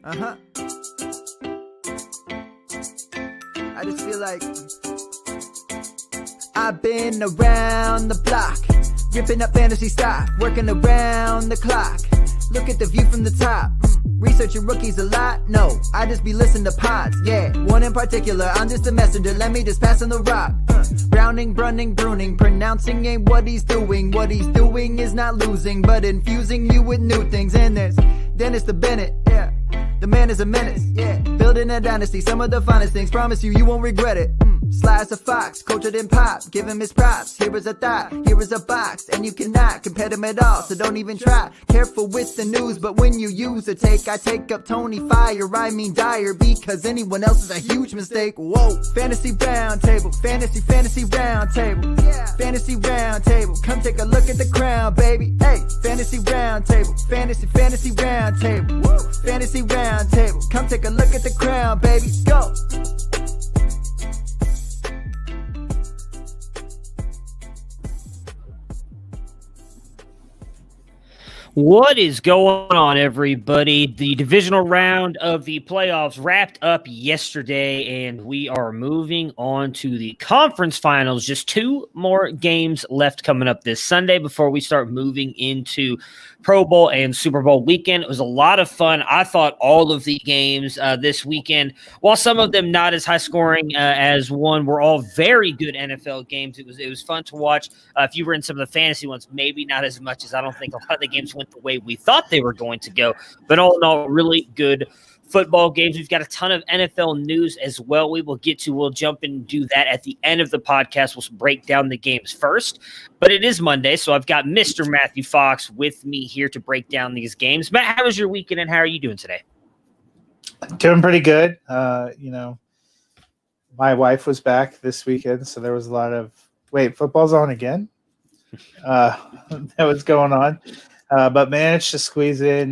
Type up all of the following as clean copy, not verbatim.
I just feel like I've been around the block, ripping up fantasy stock, working around the clock. Look at the view from the top. Researching rookies a lot? No, I just be listening to pods. Yeah, one in particular, I'm just a messenger. Let me just pass on the rock. Browning, brunning, pruning, pronouncing ain't what he's doing. What he's doing is not losing, but infusing you with new things. And there's Dennis the Bennett, yeah. The man is a menace, yeah. Building a dynasty, some of the finest things. Promise you won't regret it. Sly as a fox, cultured in pop. Give him his props. Here is a thought, here is a box, and you cannot compare them at all. So don't even try. Careful with the news, but when you use a take, I take up Tony Fire. I mean Dyer, because anyone else is a huge mistake. Whoa, fantasy round table, fantasy round table, yeah. Fantasy round table. Come take a look at the crown, baby. Hey, fantasy round table, fantasy round table, woo. Fantasy round table. Come take a look at the crown, baby. Go. What is going on, everybody? The divisional round of the playoffs wrapped up yesterday, and we are moving on to the conference finals. Just two more games left coming up this Sunday before we start moving into Pro Bowl and Super Bowl weekend. It was a lot of fun. I thought all of the games this weekend, while some of them not as high scoring as one, were all very good NFL games. It was fun to watch. If you were in some of the fantasy ones, maybe not as much, as I don't think a lot of the games went the way we thought they were going to go. But all in all, really good football games. We've got a ton of NFL news as well. We'll jump and do that at the end of the podcast. We'll break down the games first, but it is Monday, so I've got Mr. Matthew Fox with me here to break down these games. Matt, how was your weekend and how are you doing today? Doing pretty good. My wife was back this weekend, so there was a lot of, football's on again? That was going on. But managed to squeeze in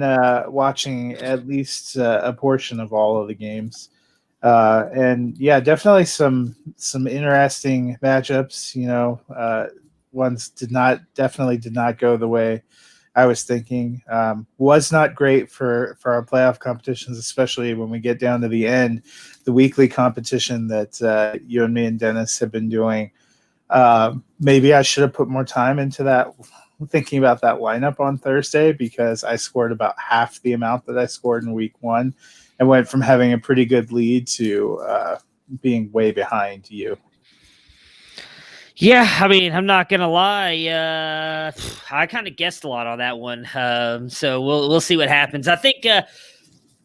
watching at least a portion of all of the games. And yeah, definitely some interesting matchups. Ones did not go the way I was thinking. Was not great for our playoff competitions, especially when we get down to the end, the weekly competition that you and me and Dennis have been doing. Maybe I should have put more time into that, thinking about that lineup on Thursday, because I scored about half the amount that I scored in week one and went from having a pretty good lead to being way behind you. Yeah, I mean, I'm not gonna lie. I kind of guessed a lot on that one, so we'll see what happens. I think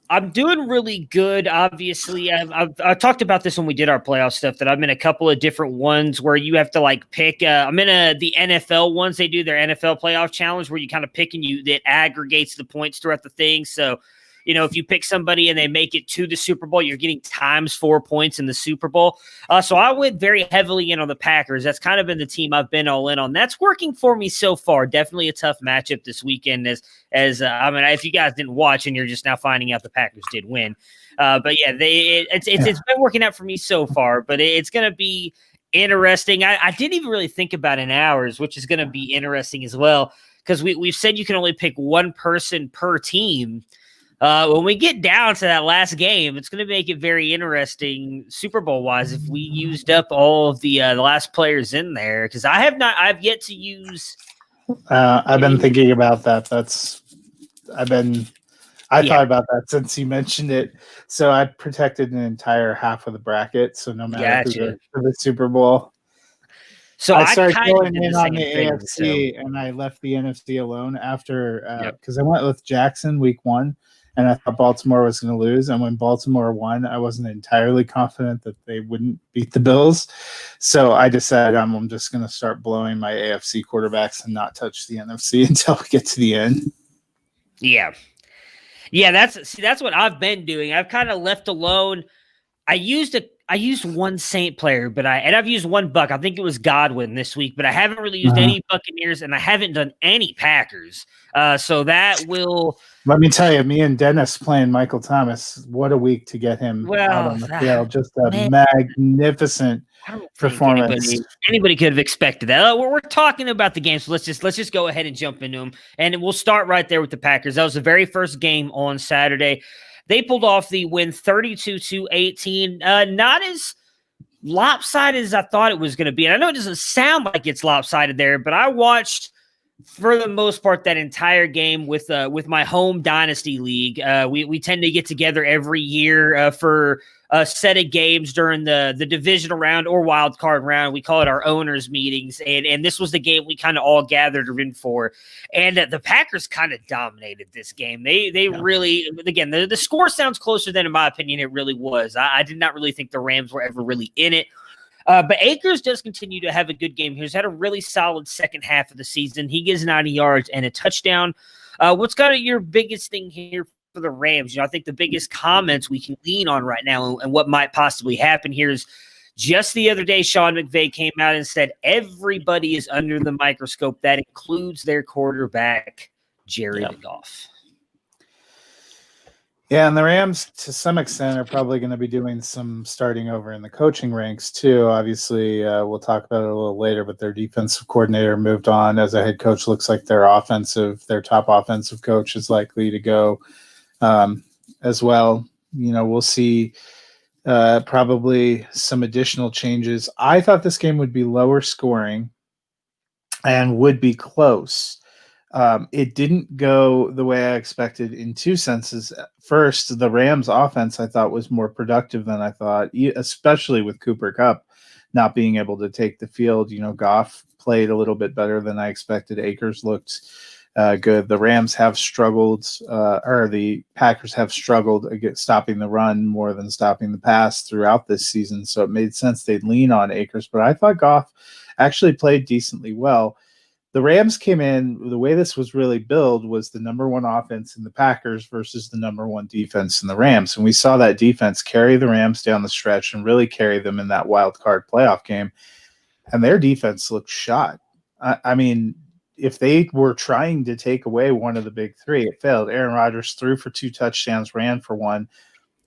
I'm doing really good. Obviously, I've talked about this when we did our playoff stuff, that I'm in a couple of different ones where you have to pick. I'm in the NFL ones. They do their NFL playoff challenge where you kind of pick and it aggregates the points throughout the thing. So, if you pick somebody and they make it to the Super Bowl, you're getting times 4 points in the Super Bowl. So I went very heavily in on the Packers. That's kind of been the team I've been all in on. That's working for me so far. Definitely a tough matchup this weekend. If you guys didn't watch and you're just now finding out the Packers did win, but yeah, it's been working out for me so far. But it's going to be interesting. I didn't even really think about in hours, which is going to be interesting as well, because we've said you can only pick one person per team. When we get down to that last game, it's going to make it very interesting Super Bowl wise if we used up all of the last players in there, because I've yet to use. I've been thinking about that. I thought about that since you mentioned it. So I protected an entire half of the bracket. So no matter who for the Super Bowl. So I started going in on the AFC, and I left the NFC alone after because I went with Jackson week one. And I thought Baltimore was going to lose. And when Baltimore won, I wasn't entirely confident that they wouldn't beat the Bills. So I decided I'm just going to start blowing my AFC quarterbacks and not touch the NFC until we get to the end. Yeah. Yeah, that's what I've been doing. I've kind of left alone. I used one Saint player, I've used one Buck. I think it was Godwin this week, but I haven't really used any Buccaneers, and I haven't done any Packers. So that will. Let me tell you, me and Dennis playing Michael Thomas, what a week to get him out on the field. Just a magnificent performance. Anybody could have expected that. We're talking about the game, so let's just go ahead and jump into them. And we'll start right there with the Packers. That was the very first game on Saturday. They pulled off the win 32-18. Not as lopsided as I thought it was going to be. And I know it doesn't sound like it's lopsided there, but I watched for the most part that entire game with my home dynasty league. We tend to get together every year for a set of games during the divisional round or wild card round. We call it our owners meetings. And this was the game we kind of all gathered in for. And the Packers kind of dominated this game. They really, again, the score sounds closer than, in my opinion, it really was. I did not really think the Rams were ever really in it. But Akers does continue to have a good game. He's had a really solid second half of the season. He gets 90 yards and a touchdown. What's kind of your biggest thing here for the Rams? I think the biggest comments we can lean on right now and what might possibly happen here is just the other day, Sean McVay came out and said everybody is under the microscope. That includes their quarterback, Jared Goff. Yeah, and the Rams, to some extent, are probably going to be doing some starting over in the coaching ranks, too. Obviously, we'll talk about it a little later, but their defensive coordinator moved on as a head coach. Looks like their top offensive coach is likely to go as well. We'll see probably some additional changes. I thought this game would be lower scoring and would be close. It didn't go the way I expected in two senses. First, the Rams offense I thought was more productive than I thought, especially with Cooper Kupp not being able to take the field. Goff played a little bit better than I expected. Akers looked good. The Rams have struggled, or the Packers have struggled against stopping the run more than stopping the pass throughout this season. So it made sense they'd lean on Akers, but I thought Goff actually played decently well. The Rams came in, the way this was really billed was the number one offense in the Packers versus the number one defense in the Rams. And we saw that defense carry the Rams down the stretch and really carry them in that wild card playoff game. And their defense looked shot. I mean, if they were trying to take away one of the big three, it failed. Aaron Rodgers threw for 2 touchdowns, ran for 1.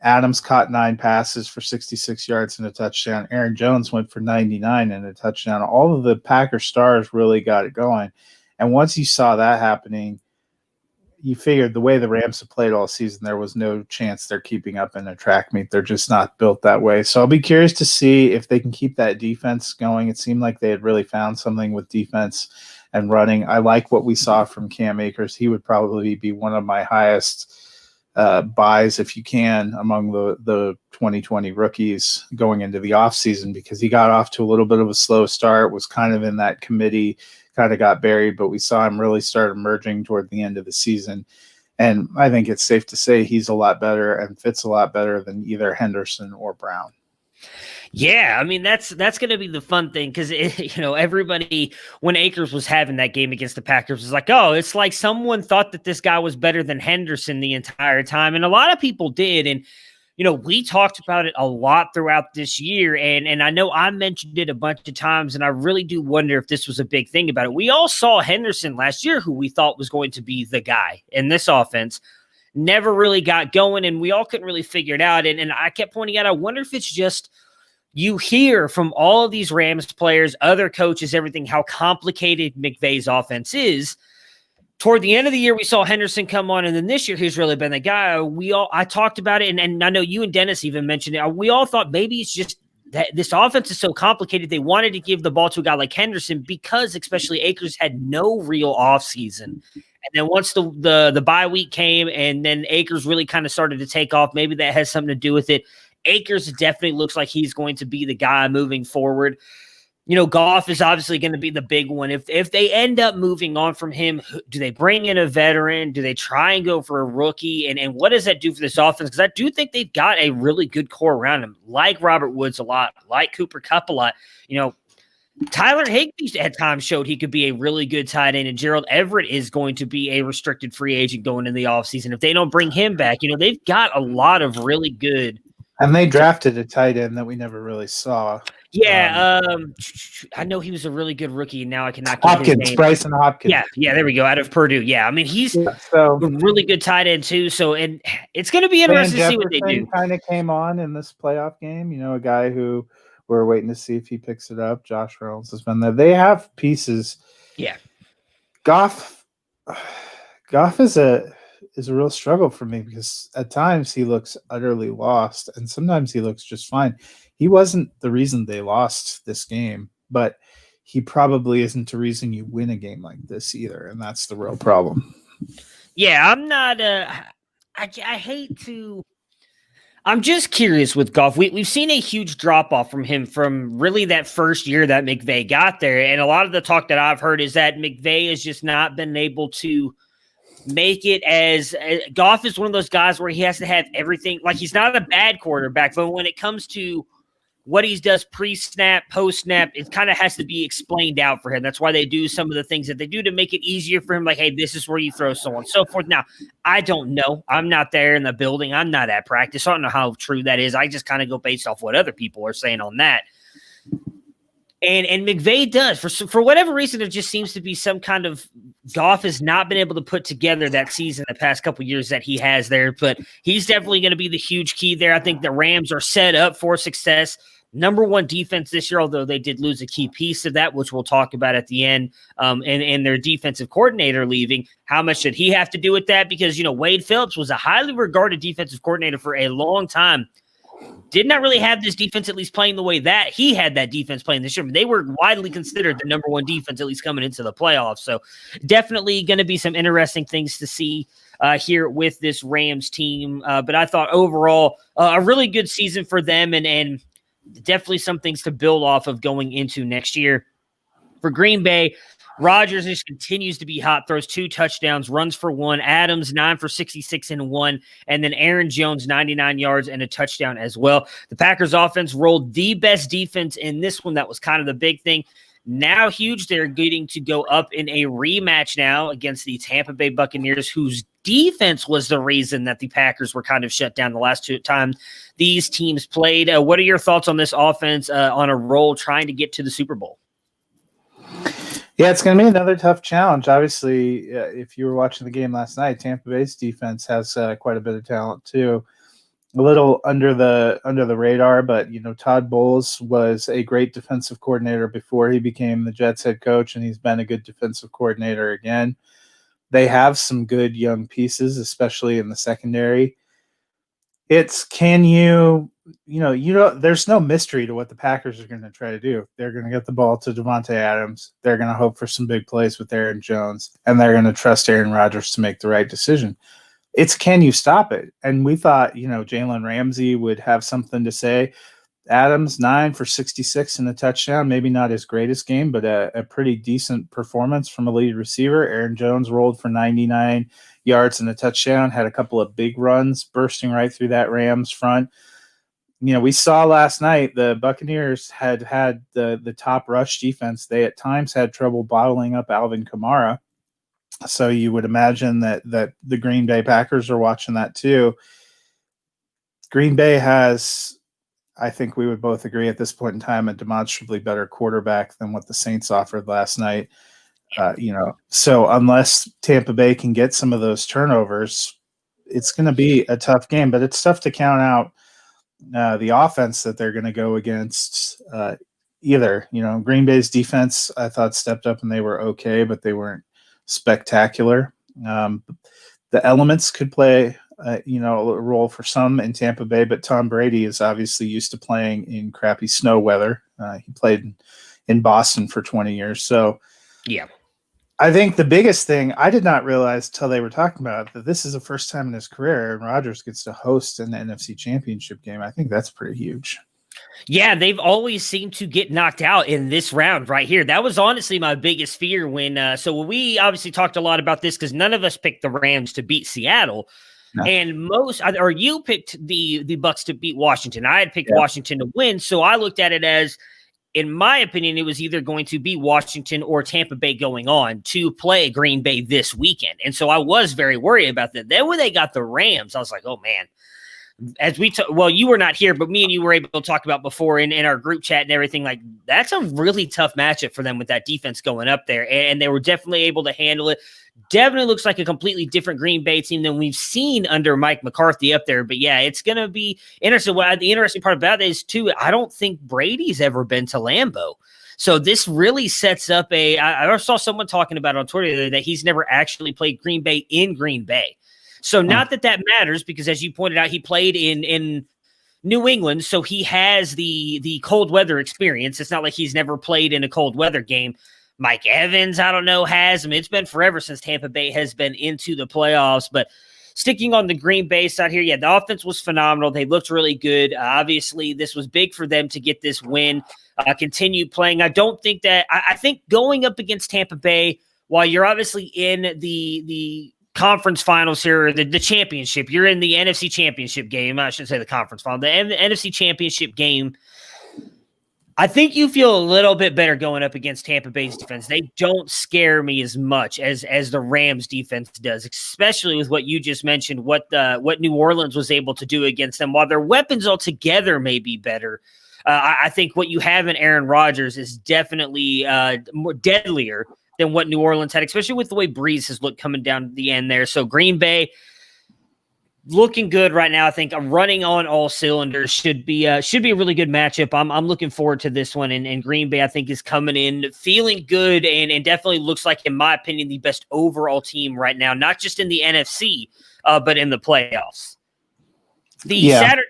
Adams caught 9 passes for 66 yards and a touchdown. Aaron Jones went for 99 and a touchdown. All of the Packer stars really got it going. And once you saw that happening, you figured the way the Rams have played all season, there was no chance they're keeping up in a track meet. They're just not built that way. So I'll be curious to see if they can keep that defense going. It seemed like they had really found something with defense and running. I like what we saw from Cam Akers. He would probably be one of my highest buys, if you can, among the 2020 rookies going into the offseason, because he got off to a little bit of a slow start, was kind of in that committee, kind of got buried, but we saw him really start emerging toward the end of the season. And I think it's safe to say he's a lot better and fits a lot better than either Henderson or Brown. Yeah, I mean, that's going to be the fun thing because, everybody, when Akers was having that game against the Packers, was like, oh, it's like someone thought that this guy was better than Henderson the entire time. And a lot of people did. And, we talked about it a lot throughout this year. And I know I mentioned it a bunch of times, and I really do wonder if this was a big thing about it. We all saw Henderson last year, who we thought was going to be the guy in this offense. Never really got going, and we all couldn't really figure it out. And I kept pointing out, I wonder if it's just you hear from all of these Rams players, other coaches, everything, how complicated McVay's offense is. Toward the end of the year, we saw Henderson come on, and then this year he's really been the guy. I talked about it, and I know you and Dennis even mentioned it. We all thought maybe it's just that this offense is so complicated. They wanted to give the ball to a guy like Henderson because especially Akers had no real offseason. And then once the bye week came and then Akers really kind of started to take off, maybe that has something to do with it. Akers definitely looks like he's going to be the guy moving forward. Goff is obviously going to be the big one. If they end up moving on from him, do they bring in a veteran? Do they try and go for a rookie? And what does that do for this offense? Because I do think they've got a really good core around him, like Robert Woods a lot, like Cooper Kupp a lot. Tyler Higbee at times showed he could be a really good tight end, and Gerald Everett is going to be a restricted free agent going into the offseason. If they don't bring him back, they've got a lot of really good. And they drafted a tight end that we never really saw. Yeah, I know he was a really good rookie, and now I cannot get Hopkins, his name. Bryson Hopkins. Yeah, there we go, out of Purdue. Yeah, I mean, he's a really good tight end, too. So, and it's going to be interesting to see what they do. Kind of came on in this playoff game, a guy who we're waiting to see if he picks it up. Josh Reynolds has been there. They have pieces. Yeah. Goff is is a real struggle for me because at times he looks utterly lost and sometimes he looks just fine. He wasn't the reason they lost this game, but he probably isn't the reason you win a game like this either, and that's the real problem. Yeah, I'm not. I hate to. I'm just curious with Goff. We've seen a huge drop off from him from really that first year that McVay got there, and a lot of the talk that I've heard is that McVay has just not been able to make it as Goff is one of those guys where he has to have everything. Like, he's not a bad quarterback, but when it comes to what he does pre-snap, post-snap, it kind of has to be explained out for him. That's why they do some of the things that they do to make it easier for him. Like, hey, this is where you throw, so on and so forth. Now, I don't know. I'm not there in the building. I'm not at practice. I don't know how true that is. I just kind of go based off what other people are saying on that. And McVay does. For whatever reason, there just seems to be some kind of Goff has not been able to put together that season the past couple of years that he has there. But he's definitely going to be the huge key there. I think the Rams are set up for success. Number one defense this year, although they did lose a key piece of that, which we'll talk about at the end, and their defensive coordinator leaving. How much did he have to do with that? Because, Wade Phillips was a highly regarded defensive coordinator for a long time. Did not really have this defense at least playing the way that he had that defense playing this year. They were widely considered the number one defense, at least coming into the playoffs. So definitely going to be some interesting things to see here with this Rams team. But I thought overall a really good season for them and definitely some things to build off of going into next year. For Green Bay, Rodgers just continues to be hot, throws 2 touchdowns, runs for 1. Adams, 9 for 66 and 1. And then Aaron Jones, 99 yards and a touchdown as well. The Packers offense rolled the best defense in this one. That was kind of the big thing. Now huge, they're getting to go up in a rematch now against the Tampa Bay Buccaneers, whose defense was the reason that the Packers were kind of shut down the last 2 times these teams played. What are your thoughts on this offense on a roll trying to get to the Super Bowl? Yeah, it's going to be another tough challenge. Obviously, if you were watching the game last night, Tampa Bay's defense has quite a bit of talent too. A little under the radar, but Todd Bowles was a great defensive coordinator before he became the Jets head coach, and he's been a good defensive coordinator again. They have some good young pieces, especially in the secondary. It's there's no mystery to what the Packers are going to try to do. They're going to get the ball to Devontae Adams. They're going to hope for some big plays with Aaron Jones, and they're going to trust Aaron Rodgers to make the right decision. It's can you stop it? And we thought, Jalen Ramsey would have something to say. Adams, 9 for 66 and a touchdown. Maybe not his greatest game, but a pretty decent performance from a lead receiver. Aaron Jones rolled for 99 yards and a touchdown, had a couple of big runs bursting right through that Rams front. We saw last night the Buccaneers had the top rush defense. They at times had trouble bottling up Alvin Kamara. So you would imagine that the Green Bay Packers are watching that too. Green Bay has, I think we would both agree at this point in time, a demonstrably better quarterback than what the Saints offered last night. So unless Tampa Bay can get some of those turnovers, it's going to be a tough game. But it's tough to count out the offense that they're going to go against either. Green Bay's defense, I thought, stepped up and they were okay, but they weren't spectacular. The elements could play a role for some in Tampa Bay, but Tom Brady is obviously used to playing in crappy snow weather. He played in Boston for 20 years. So yeah, I think the biggest thing, I did not realize till they were talking about it, that this is the first time in his career Aaron Rodgers gets to host an NFC Championship game. I think that's pretty huge. Yeah, they've always seemed to get knocked out in this round right here. That was honestly my biggest fear when we obviously talked a lot about this because none of us picked the Rams to beat Seattle. No. And you picked the Bucs to beat Washington. I had picked Washington to win. So I looked at it as, in my opinion, it was either going to be Washington or Tampa Bay going on to play Green Bay this weekend. And so I was very worried about that. Then when they got the Rams, I was like, oh, man. As you were not here, but me and you were able to talk about before in our group chat and everything, like that's a really tough matchup for them with that defense going up there. And they were definitely able to handle it. Definitely looks like a completely different Green Bay team than we've seen under Mike McCarthy up there. But yeah, it's going to be interesting. The interesting part about it is too, I don't think Brady's ever been to Lambeau. So this really sets up I saw someone talking about it on Twitter that he's never actually played Green Bay in Green Bay. So not that matters because, as you pointed out, he played in New England, so he has the cold weather experience. It's not like he's never played in a cold weather game. Mike Evans, I don't know, has. I mean, it's been forever since Tampa Bay has been into the playoffs, but sticking on the Green Bay side here, yeah, the offense was phenomenal. They looked really good. Obviously, this was big for them to get this win, continue playing. I don't think that – I think going up against Tampa Bay, while you're obviously in the conference finals here, the championship, you're in the NFC championship game. I shouldn't say the conference final, the NFC championship game. I think you feel a little bit better going up against Tampa Bay's defense. They don't scare me as much as the Rams defense does, especially with what you just mentioned, what New Orleans was able to do against them. While their weapons altogether may be better, I think what you have in Aaron Rodgers is definitely more deadlier than what New Orleans had, especially with the way Breeze has looked coming down the end there. So Green Bay looking good right now. I think running on all cylinders should be a really good matchup. I'm looking forward to this one. And Green Bay, I think, is coming in feeling good and definitely looks like, in my opinion, the best overall team right now, not just in the NFC, but in the playoffs. Saturday.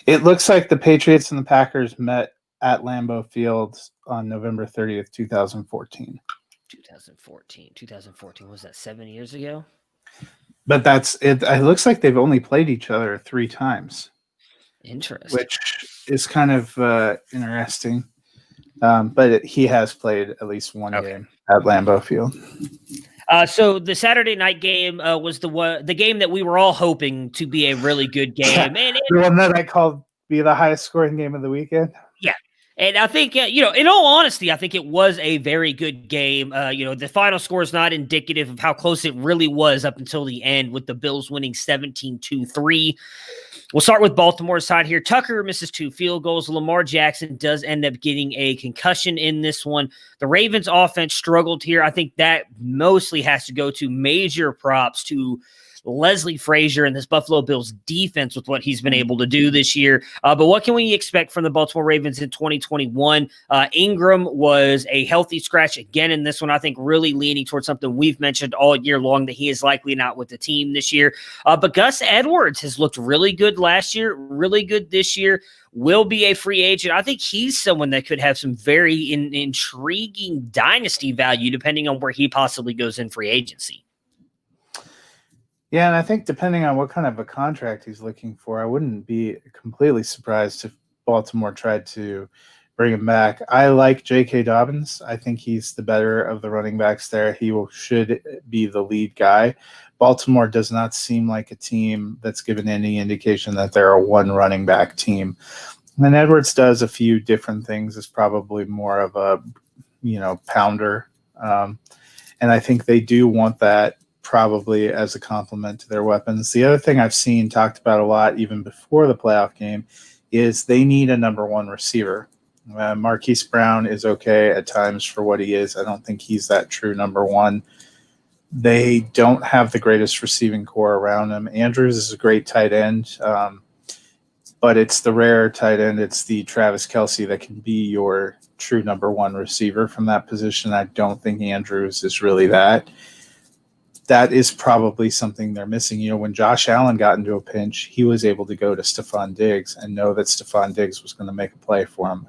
It looks like the Patriots and the Packers met at Lambeau Field on November 30th, 2014. 2014. Was that 7 years ago? But that's it. It looks like they've only played each other 3 times. Interesting. Which is kind of interesting. But he has played at least one game at Lambeau Field. So the Saturday night game was the game that we were all hoping to be a really good game. And the one that I called be the highest scoring game of the weekend. Yeah. And I think, in all honesty, I think it was a very good game. The final score is not indicative of how close it really was up until the end, with the Bills winning 17-3. We'll start with Baltimore's side here. Tucker misses 2 field goals. Lamar Jackson does end up getting a concussion in this one. The Ravens offense struggled here. I think that mostly has to go to major props to Leslie Frazier and this Buffalo Bills defense with what he's been able to do this year. But what can we expect from the Baltimore Ravens in 2021? Ingram was a healthy scratch again in this one. I think really leaning towards something we've mentioned all year long, that he is likely not with the team this year. But Gus Edwards has looked really good last year, really good this year. Will be a free agent. I think he's someone that could have some very intriguing dynasty value depending on where he possibly goes in free agency. Yeah, and I think depending on what kind of a contract he's looking for, I wouldn't be completely surprised if Baltimore tried to bring him back. I like J.K. Dobbins. I think he's the better of the running backs there. He should be the lead guy. Baltimore does not seem like a team that's given any indication that they're a one running back team. And Edwards does a few different things. Is probably more of a, pounder. And I think they do want that probably as a complement to their weapons. The other thing I've seen talked about a lot, even before the playoff game, is they need a number 1 receiver. Marquise Brown is okay at times for what he is. I don't think he's that true number 1. They don't have the greatest receiving core around him. Andrews is a great tight end, but it's the rare tight end. It's the Travis Kelce that can be your true number 1 receiver from that position. I don't think Andrews is really that. That is probably something they're missing. When Josh Allen got into a pinch, he was able to go to Stephon Diggs and know that Stephon Diggs was going to make a play for him.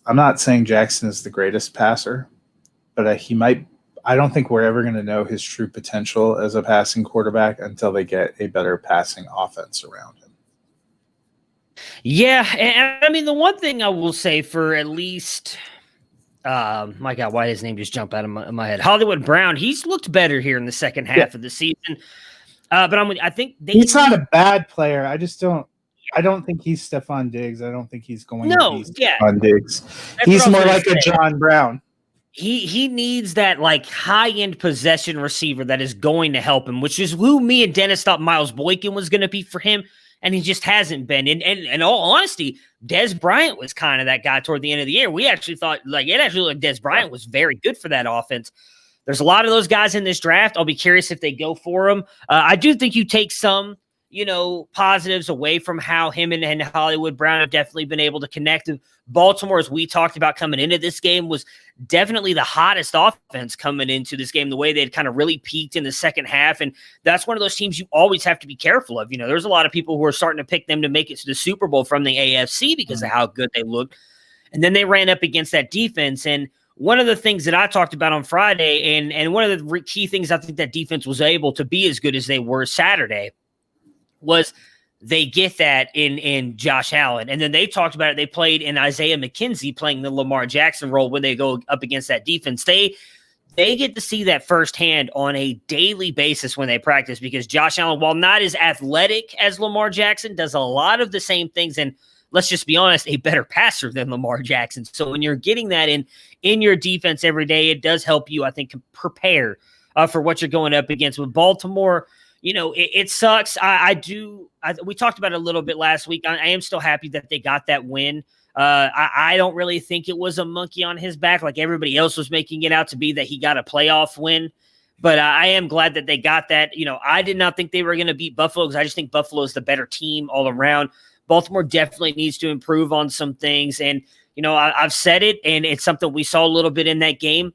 I'm not saying Jackson is the greatest passer, but he might. I don't think we're ever going to know his true potential as a passing quarterback until they get a better passing offense around him. Yeah, and I mean, the one thing I will say for at least – my God, why did his name just jump out of my head? Hollywood Brown. He's looked better here in the second half of the season. But I think he's not a bad player. I just don't. I don't think he's Stephon Diggs. I don't think he's going to be Stephon Diggs. He's more like a John Brown. He needs that like high-end possession receiver that is going to help him, which is who me and Dennis thought Miles Boykin was going to be for him. And he just hasn't been. And in all honesty, Dez Bryant was kind of that guy toward the end of the year. We actually thought, Dez Bryant was very good for that offense. There's a lot of those guys in this draft. I'll be curious if they go for him. I do think you take some, positives away from how him and Hollywood Brown have definitely been able to connect. Baltimore, as we talked about coming into this game, was definitely the hottest offense coming into this game, the way they'd kind of really peaked in the second half. And that's one of those teams you always have to be careful of. There's a lot of people who are starting to pick them to make it to the Super Bowl from the AFC because of how good they looked. And then they ran up against that defense. And one of the things that I talked about on Friday, and one of the key things I think that defense was able to be as good as they were Saturday, was they get that in Josh Allen. And then they talked about it. They played in Isaiah McKenzie playing the Lamar Jackson role when they go up against that defense. They get to see that firsthand on a daily basis when they practice, because Josh Allen, while not as athletic as Lamar Jackson, does a lot of the same things. And let's just be honest, a better passer than Lamar Jackson. So when you're getting that in your defense every day, it does help you, I think, prepare for what you're going up against. With Baltimore, it sucks. We talked about it a little bit last week. I am still happy that they got that win. I don't really think it was a monkey on his back like everybody else was making it out to be, that he got a playoff win. But I am glad that they got that. I did not think they were going to beat Buffalo, because I just think Buffalo is the better team all around. Baltimore definitely needs to improve on some things. And, I've said it, and it's something we saw a little bit in that game.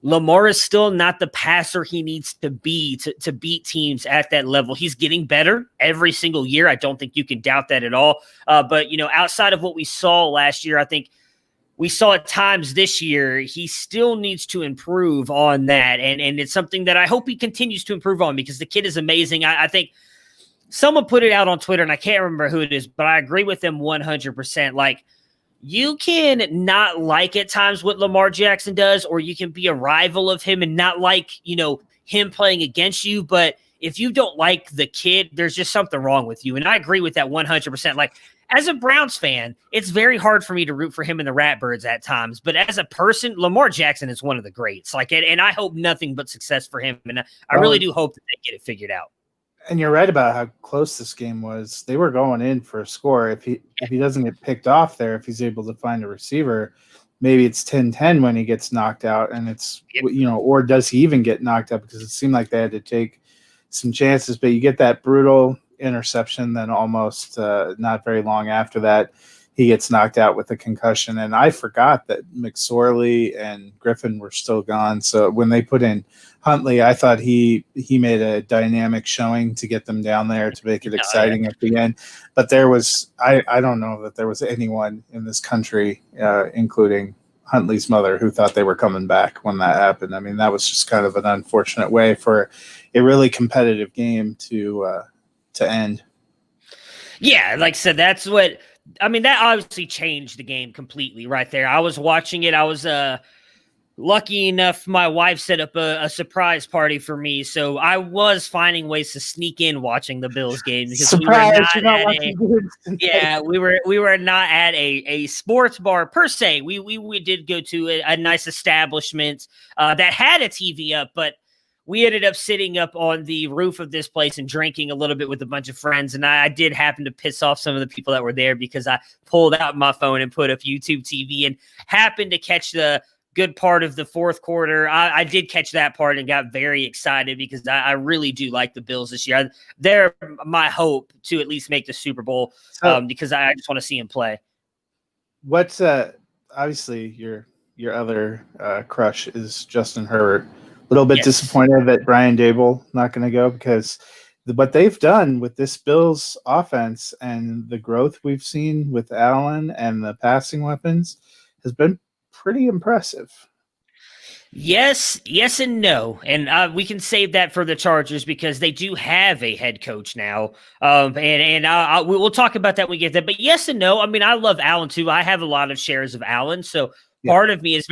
Lamar is still not the passer he needs to be to beat teams at that level. He's getting better every single year. I don't think you can doubt that at all. But, outside of what we saw last year, I think we saw at times this year, he still needs to improve on that. And it's something that I hope he continues to improve on, because the kid is amazing. I think someone put it out on Twitter, and I can't remember who it is, but I agree with them 100%. Like, you can not like at times what Lamar Jackson does, or you can be a rival of him and not like, him playing against you. But if you don't like the kid, there's just something wrong with you. And I agree with that 100%. Like, as a Browns fan, it's very hard for me to root for him and the Ratbirds at times. But as a person, Lamar Jackson is one of the greats. Like, and I hope nothing but success for him. And I really do hope that they get it figured out. And you're right about how close this game was. They were going in for a score. If he doesn't get picked off there, if he's able to find a receiver, maybe it's 10-10 when he gets knocked out. And it's, or does he even get knocked out? Because it seemed like they had to take some chances. But you get that brutal interception, then almost not very long after that, he gets knocked out with a concussion. And I forgot that McSorley and Griffin were still gone. So when they put in Huntley, I thought he made a dynamic showing to get them down there to make it exciting at the end. But there was, I don't know that there was anyone in this country, including Huntley's mother, who thought they were coming back when that happened. I mean, that was just kind of an unfortunate way for a really competitive game to end. Yeah, like I said, that obviously changed the game completely right there. I was watching it. I was lucky enough, my wife set up a surprise party for me, so I was finding ways to sneak in watching the Bills game, because we were not at a sports bar per se. We did go to a nice establishment that had a TV up, but we ended up sitting up on the roof of this place and drinking a little bit with a bunch of friends. And I did happen to piss off some of the people that were there, because I pulled out my phone and put up YouTube TV and happened to catch the good part of the fourth quarter. I did catch that part and got very excited, because I really do like the Bills this year. They're my hope to at least make the Super Bowl, because I just want to see them play. What's obviously your other crush is Justin Herbert. A little bit disappointed that Brian Dable not going to go, because what they've done with this Bills offense and the growth we've seen with Allen and the passing weapons has been pretty impressive. Yes and no. And we can save that for the Chargers, because they do have a head coach now. We'll talk about that when we get there. But yes and no. I mean, I love Allen too. I have a lot of shares of Allen. So part of me is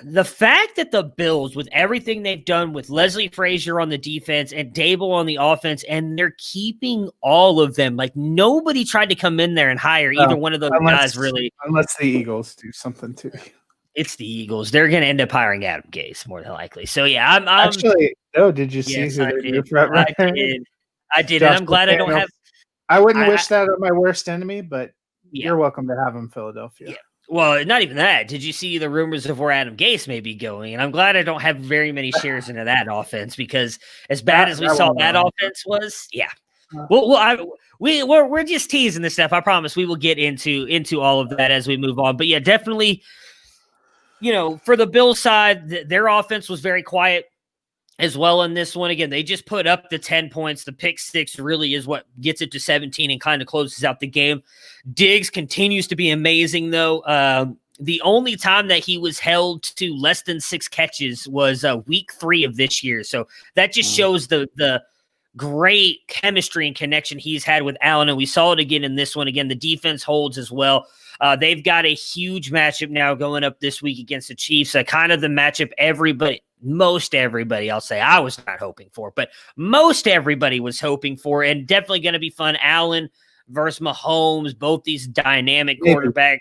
the fact that the Bills, with everything they've done with Leslie Frazier on the defense and Dable on the offense, and they're keeping all of them. Like, nobody tried to come in there and hire either one of those guys, really. Unless the Eagles do something to you. It's the Eagles. They're going to end up hiring Adam Gase more than likely. So, yeah, I'm actually. Oh, did you see who I did. I did, and I'm glad I don't have. I wouldn't wish that on my worst enemy, but you're welcome to have him, Philadelphia. Yeah. Well, not even that. Did you see the rumors of where Adam Gase may be going? And I'm glad I don't have very many shares into that offense, because as bad as we saw that offense was, we're just teasing this stuff. I promise we will get into all of that as we move on. But yeah, definitely, for the Bills side, their offense was very quiet as well in this one. Again, they just put up the 10 points. The pick six really is what gets it to 17 and kind of closes out the game. Diggs continues to be amazing, though. The only time that he was held to less than 6 catches was week 3 of this year. So that just shows the great chemistry and connection he's had with Allen, and we saw it again in this one. Again, the defense holds as well. They've got a huge matchup now going up this week against the Chiefs. Kind of the matchup most everybody, I'll say, I was not hoping for, but most everybody was hoping for, and definitely going to be fun. Allen versus Mahomes, both these dynamic quarterbacks.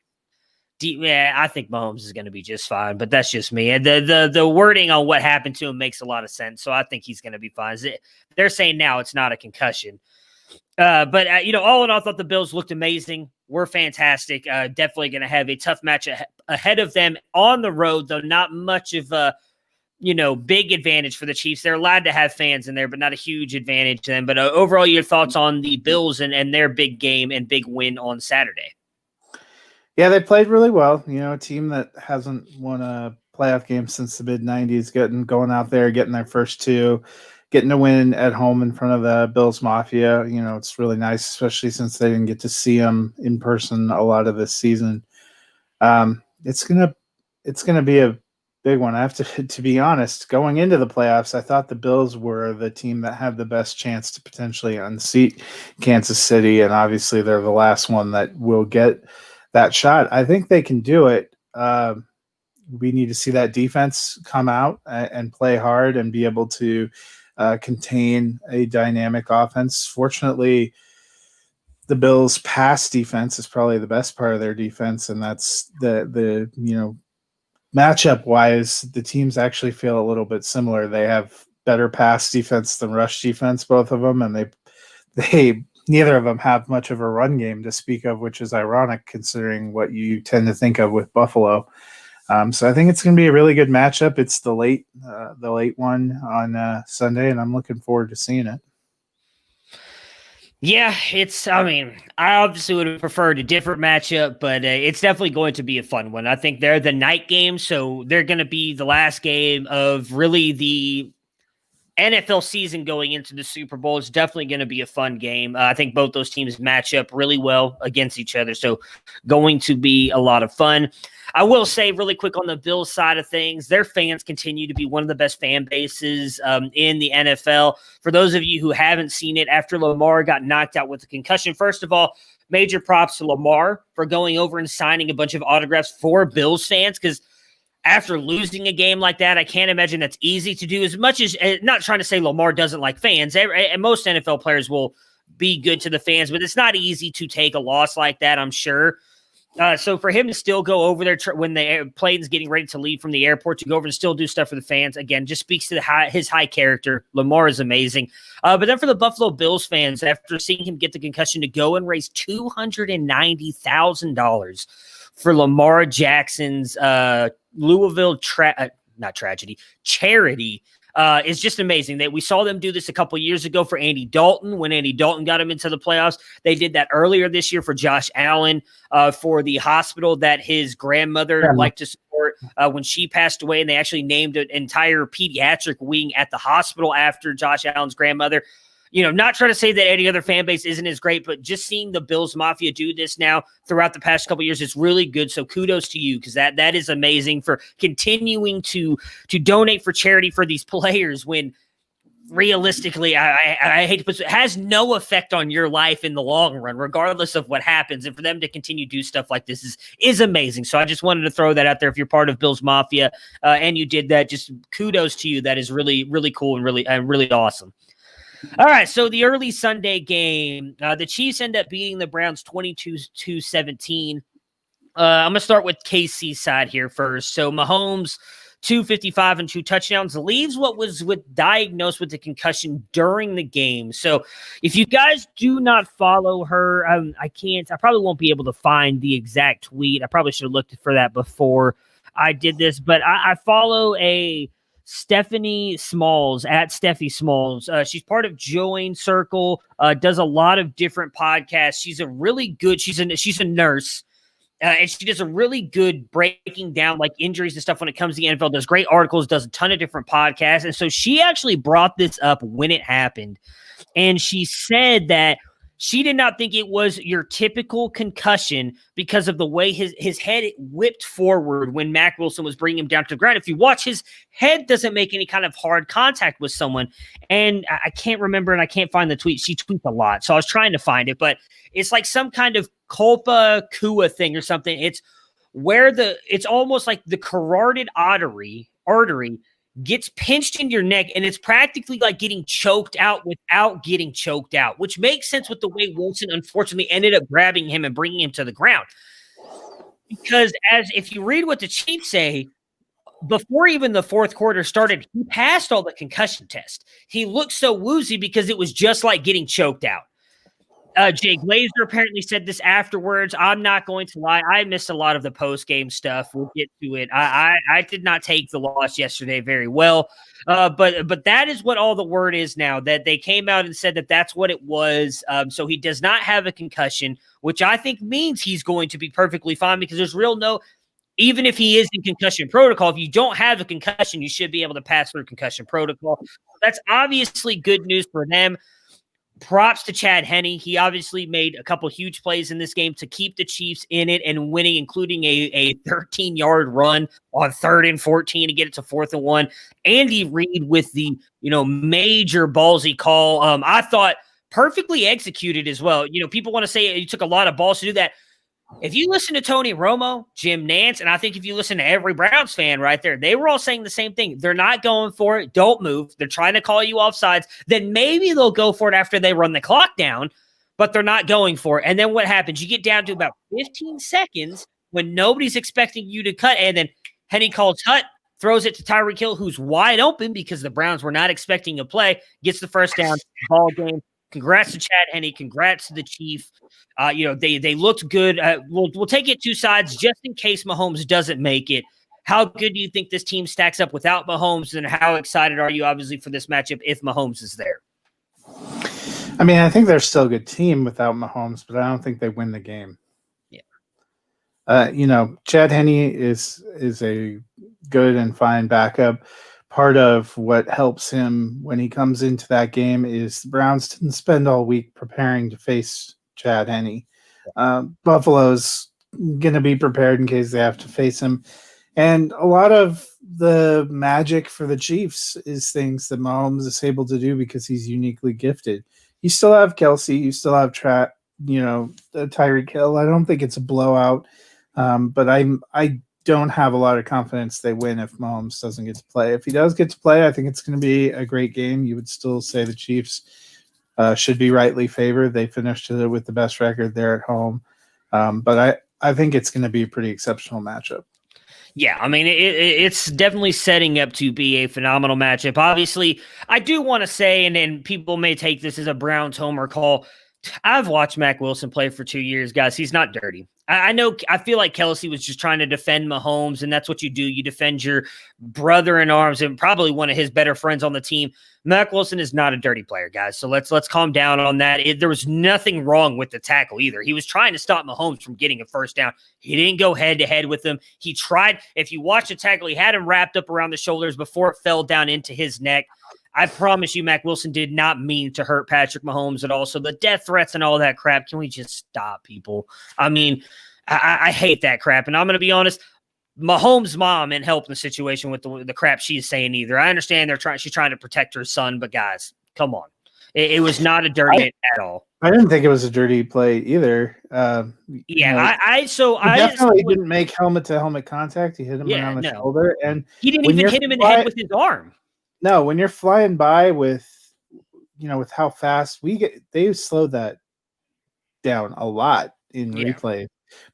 Yeah, I think Mahomes is going to be just fine, but that's just me. And the wording on what happened to him makes a lot of sense, so I think he's going to be fine. They're saying now it's not a concussion. But all in all, I thought the Bills looked amazing. We're fantastic. Definitely going to have a tough match ahead of them on the road, though not much of a big advantage for the Chiefs. They're allowed to have fans in there, but not a huge advantage to them. But overall, your thoughts on the Bills and their big game and big win on Saturday? Yeah, they played really well. A team that hasn't won a playoff game since the mid-'90s, going out there, getting their first 2, getting a win at home in front of the Bills Mafia. It's really nice, especially since they didn't get to see them in person a lot of this season. It's gonna be a big one. I have to be honest, going into the playoffs, I thought the Bills were the team that had the best chance to potentially unseat Kansas City, and obviously they're the last one that will get that shot. I think they can do it. We need to see that defense come out and play hard and be able to contain a dynamic offense. Fortunately, the Bills' pass defense is probably the best part of their defense, and that's the matchup wise, the teams actually feel a little bit similar. They have better pass defense than rush defense, both of them, and they neither of them have much of a run game to speak of, which is ironic considering what you tend to think of with Buffalo. So I think it's going to be a really good matchup. It's the late one on Sunday, and I'm looking forward to seeing it. Yeah, I obviously would have preferred a different matchup, but it's definitely going to be a fun one. I think they're the night game, so they're going to be the last game of really the NFL season going into the Super Bowl. Is definitely going to be a fun game. I think both those teams match up really well against each other, so going to be a lot of fun. I will say really quick on the Bills side of things, their fans continue to be one of the best fan bases in the NFL. For those of you who haven't seen it, after Lamar got knocked out with a concussion, first of all, major props to Lamar for going over and signing a bunch of autographs for Bills fans, because after losing a game like that, I can't imagine that's easy to do. As much as, not trying to say Lamar doesn't like fans, and most NFL players will be good to the fans, but it's not easy to take a loss like that, I'm sure. So for him to still go over there when the plane's getting ready to leave from the airport, to go over and still do stuff for the fans, again, just speaks to his high character. Lamar is amazing. But then for the Buffalo Bills fans, after seeing him get the concussion, to go and raise $290,000 for Lamar Jackson's Louisville charity is just amazing. That we saw them do this a couple years ago for Andy Dalton when Andy Dalton got him into the playoffs. They did that earlier this year for Josh Allen for the hospital that his grandmother liked to support when she passed away, and they actually named an entire pediatric wing at the hospital after Josh Allen's grandmother. Not trying to say that any other fan base isn't as great, but just seeing the Bills Mafia do this now throughout the past couple of years, it's really good. So kudos to you, because that is amazing for continuing to donate for charity for these players when realistically, I hate to put it has no effect on your life in the long run, regardless of what happens. And for them to continue to do stuff like this is amazing. So I just wanted to throw that out there. If you're part of Bills Mafia and you did that, just kudos to you. That is really, really cool and really awesome. All right, so the early Sunday game, the Chiefs end up beating the Browns 22-17. I'm going to start with KC's side here first. So Mahomes, 255 and 2 touchdowns, leaves what was diagnosed with the concussion during the game. So if you guys do not follow her, I probably won't be able to find the exact tweet. I probably should have looked for that before I did this, but I follow a Stephanie Smalls at Steffi Smalls. She's part of Join Circle, does a lot of different podcasts. She's a really good, she's a nurse. And she does a really good breaking down like injuries and stuff when it comes to the NFL, does great articles, does a ton of different podcasts. And so she actually brought this up when it happened. And she said that she did not think it was your typical concussion because of the way his head whipped forward when Mack Wilson was bringing him down to the ground. If you watch, his head doesn't make any kind of hard contact with someone. And I can't remember, and I can't find the tweet. She tweets a lot, so I was trying to find it. But it's like some kind of culpa cua thing or something. It's where it's almost like the carotid artery gets pinched in your neck, and it's practically like getting choked out without getting choked out, which makes sense with the way Wilson unfortunately ended up grabbing him and bringing him to the ground. Because if you read what the Chiefs say, before even the fourth quarter started, he passed all the concussion tests. He looked so woozy because it was just like getting choked out. Jay Glazer apparently said this afterwards. I'm not going to lie. I missed a lot of the post-game stuff. We'll get to it. I did not take the loss yesterday very well. But that is what all the word is now, that they came out and said that that's what it was. So he does not have a concussion, which I think means he's going to be perfectly fine because there's even if he is in concussion protocol, if you don't have a concussion, you should be able to pass through concussion protocol. That's obviously good news for them. Props to Chad Henne. He obviously made a couple huge plays in this game to keep the Chiefs in it and winning, including a 13-yard run on 3rd and 14 to get it to 4th and 1. Andy Reid with the major ballsy call. I thought perfectly executed as well. People want to say he took a lot of balls to do that. If you listen to Tony Romo, Jim Nantz, and I think if you listen to every Browns fan right there, they were all saying the same thing. They're not going for it. Don't move. They're trying to call you offsides. Then maybe they'll go for it after they run the clock down, but they're not going for it. And then what happens? You get down to about 15 seconds when nobody's expecting you to cut, and then Henne calls hut, throws it to Tyreek Hill, who's wide open because the Browns were not expecting a play, gets the first down, ball game. Congrats to Chad Henne. Congrats to the Chief. They looked good. We'll take it two sides just in case Mahomes doesn't make it. How good do you think this team stacks up without Mahomes, and how excited are you, obviously, for this matchup if Mahomes is there? I mean, I think they're still a good team without Mahomes, but I don't think they win the game. Yeah. Chad Henne is a good and fine backup. Part of what helps him when he comes into that game is the Browns didn't spend all week preparing to face Chad Henne. Buffalo's going to be prepared in case they have to face him. And a lot of the magic for the Chiefs is things that Mahomes is able to do because he's uniquely gifted. You still have Kelsey. You still have Tyreek Hill. I don't think it's a blowout, but I don't have a lot of confidence they win if Mahomes doesn't get to play. If he does get to play, I think it's going to be a great game. You would still say the Chiefs should be rightly favored. They finished it with the best record there at home. But I think it's going to be a pretty exceptional matchup. Yeah, I mean, it's definitely setting up to be a phenomenal matchup. Obviously, I do want to say, and people may take this as a Browns homer call, I've watched Mack Wilson play for 2 years, guys. He's not dirty. I feel like Kelsey was just trying to defend Mahomes, and that's what you do. You defend your brother in arms and probably one of his better friends on the team. Mack Wilson is not a dirty player, guys. So let's calm down on that. There was nothing wrong with the tackle either. He was trying to stop Mahomes from getting a first down. He didn't go head-to-head with him. He tried. If you watch the tackle, he had him wrapped up around the shoulders before it fell down into his neck. I promise you, Mack Wilson did not mean to hurt Patrick Mahomes at all. So the death threats and all that crap, can we just stop, people? I mean, I hate that crap. And I'm going to be honest, Mahomes' mom ain't helping the situation with the crap she's saying either. I understand she's trying to protect her son, but guys, come on. It was not a dirty hit at all. I didn't think it was a dirty play either. I definitely didn't make helmet-to-helmet contact. He hit him around the shoulder. And he didn't even hit him in the head with his arm. No, when you're flying by with how fast they slowed that down a lot in replay.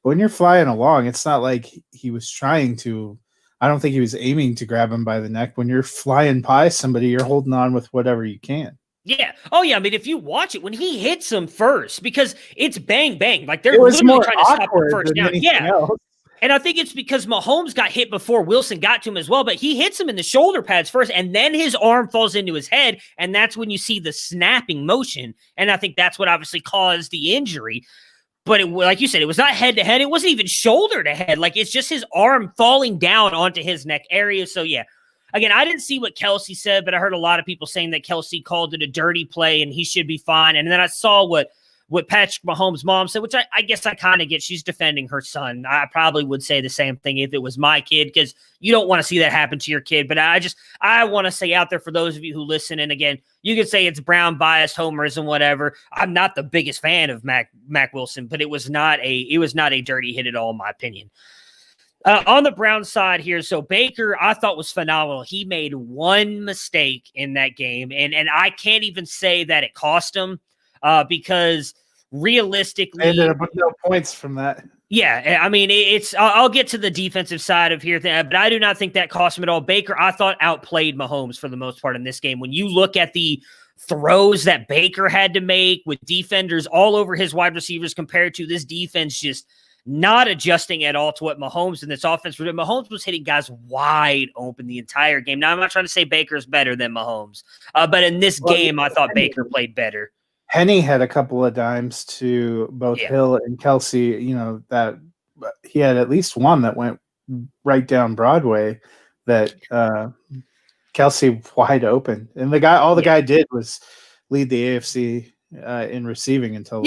But when you're flying along, it's not like he was trying to. I don't think he was aiming to grab him by the neck. When you're flying by somebody, you're holding on with whatever you can. Yeah. Oh, yeah. I mean, if you watch it, when he hits him first, because it's bang, bang. Like they're literally trying to stop the first down. Yeah. Else. And I think it's because Mahomes got hit before Wilson got to him as well, but he hits him in the shoulder pads first, and then his arm falls into his head, and that's when you see the snapping motion. And I think that's what obviously caused the injury. But like you said, it was not head-to-head. It wasn't even shoulder-to-head. Like, it's just his arm falling down onto his neck area. So, yeah. Again, I didn't see what Kelsey said, but I heard a lot of people saying that Kelsey called it a dirty play and he should be fine. And then I saw what Patrick Mahomes' mom said, which I guess I kind of get. She's defending her son. I probably would say the same thing if it was my kid, because you don't want to see that happen to your kid. But I want to say out there for those of you who listen, and again, you could say it's Brown biased, homerism, whatever. I'm not the biggest fan of Mac Wilson, but it was not a dirty hit at all, in my opinion. On the Browns side here, so Baker, I thought was phenomenal. He made one mistake in that game, and I can't even say that it cost him because realistically, ended up with no points from that. Yeah, I mean, I'll get to the defensive side of here, but I do not think that cost him at all. Baker, I thought, outplayed Mahomes for the most part in this game. When you look at the throws that Baker had to make with defenders all over his wide receivers compared to this defense just not adjusting at all to what Mahomes and this offense were doing. Mahomes was hitting guys wide open the entire game. Now, I'm not trying to say Baker's better than Mahomes, but in this game, I thought Baker played better. Henny had a couple of dimes to both Hill and Kelsey, that he had at least one that went right down Broadway that Kelsey wide open. And the guy did was lead the AFC in receiving until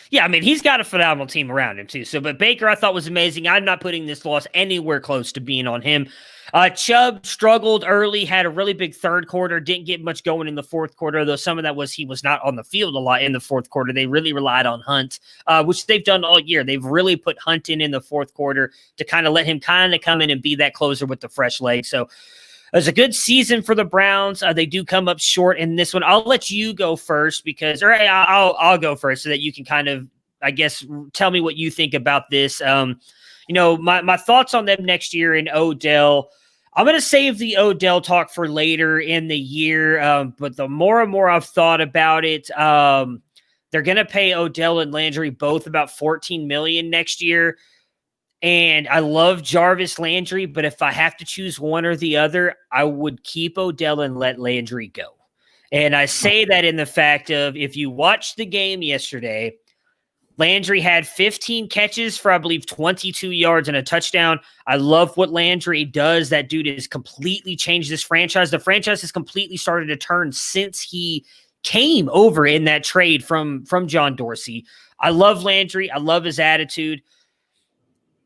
Yeah, I mean, he's got a phenomenal team around him, too. So, but Baker, I thought, was amazing. I'm not putting this loss anywhere close to being on him. Chubb struggled early, had a really big third quarter, didn't get much going in the fourth quarter, though some of that was he was not on the field a lot in the fourth quarter. They really relied on Hunt, which they've done all year. They've really put Hunt in the fourth quarter to kind of let him kind of come in and be that closer with the fresh leg. So, it was a good season for the Browns. They do come up short in this one. I'll let you go first I'll go first so that you can kind of, I guess, tell me what you think about this. My thoughts on them next year in Odell. I'm going to save the Odell talk for later in the year, but the more and more I've thought about it, they're going to pay Odell and Landry both about $14 million next year. And I love Jarvis Landry, but if I have to choose one or the other, I would keep Odell and let Landry go. And I say that in the fact of, if you watched the game yesterday, Landry had 15 catches for, I believe, 22 yards and a touchdown. I love what Landry does. That dude has completely changed this franchise. The franchise has completely started to turn since he came over in that trade from John Dorsey. I love Landry. I love his attitude.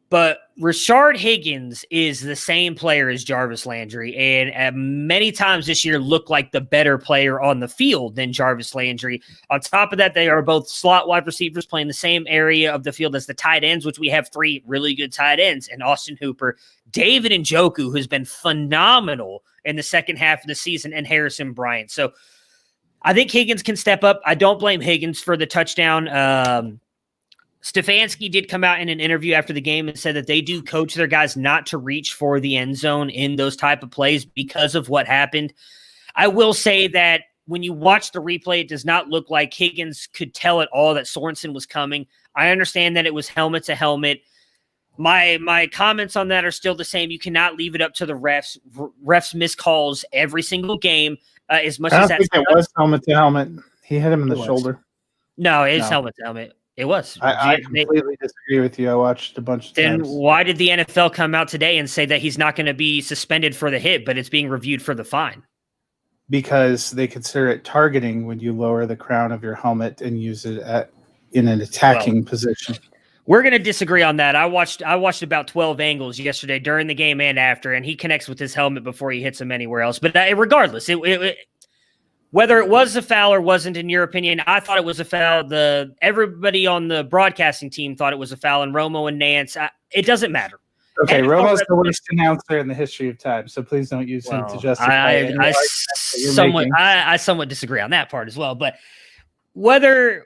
But Rashard Higgins is the same player as Jarvis Landry, and many times this year looked like the better player on the field than Jarvis Landry. On top of that, they are both slot wide receivers playing the same area of the field as the tight ends, which we have three really good tight ends, and Austin Hooper, David Njoku, who's been phenomenal in the second half of the season, and Bryant. So I think Higgins can step up. I don't blame Higgins for the touchdown. Stefanski did come out in an interview after the game and said that they do coach their guys not to reach for the end zone in those type of plays because of what happened. I will say that when you watch the replay, it does not look like Higgins could tell at all that Sorensen was coming. I understand that it was helmet to helmet. My comments on that are still the same. You cannot leave it up to the refs. Refs miss calls every single game. As much as that was helmet to helmet. He hit him in the shoulder. No, it's helmet to helmet. It was. I completely disagree with you. I watched a bunch of times. Then why did the NFL come out today and say that he's not going to be suspended for the hit, but it's being reviewed for the fine? Because they consider it targeting when you lower the crown of your helmet and use it in an attacking position. We're going to disagree on that. I watched about 12 angles yesterday during the game and after, and he connects with his helmet before he hits him anywhere else. But regardless, whether it was a foul or wasn't, in your opinion, I thought it was a foul. Everybody on the broadcasting team thought it was a foul, and Romo and Nance, it doesn't matter. Okay, Romo's the worst announcer in the history of time, so please don't use him to justify I somewhat disagree on that part as well. But whether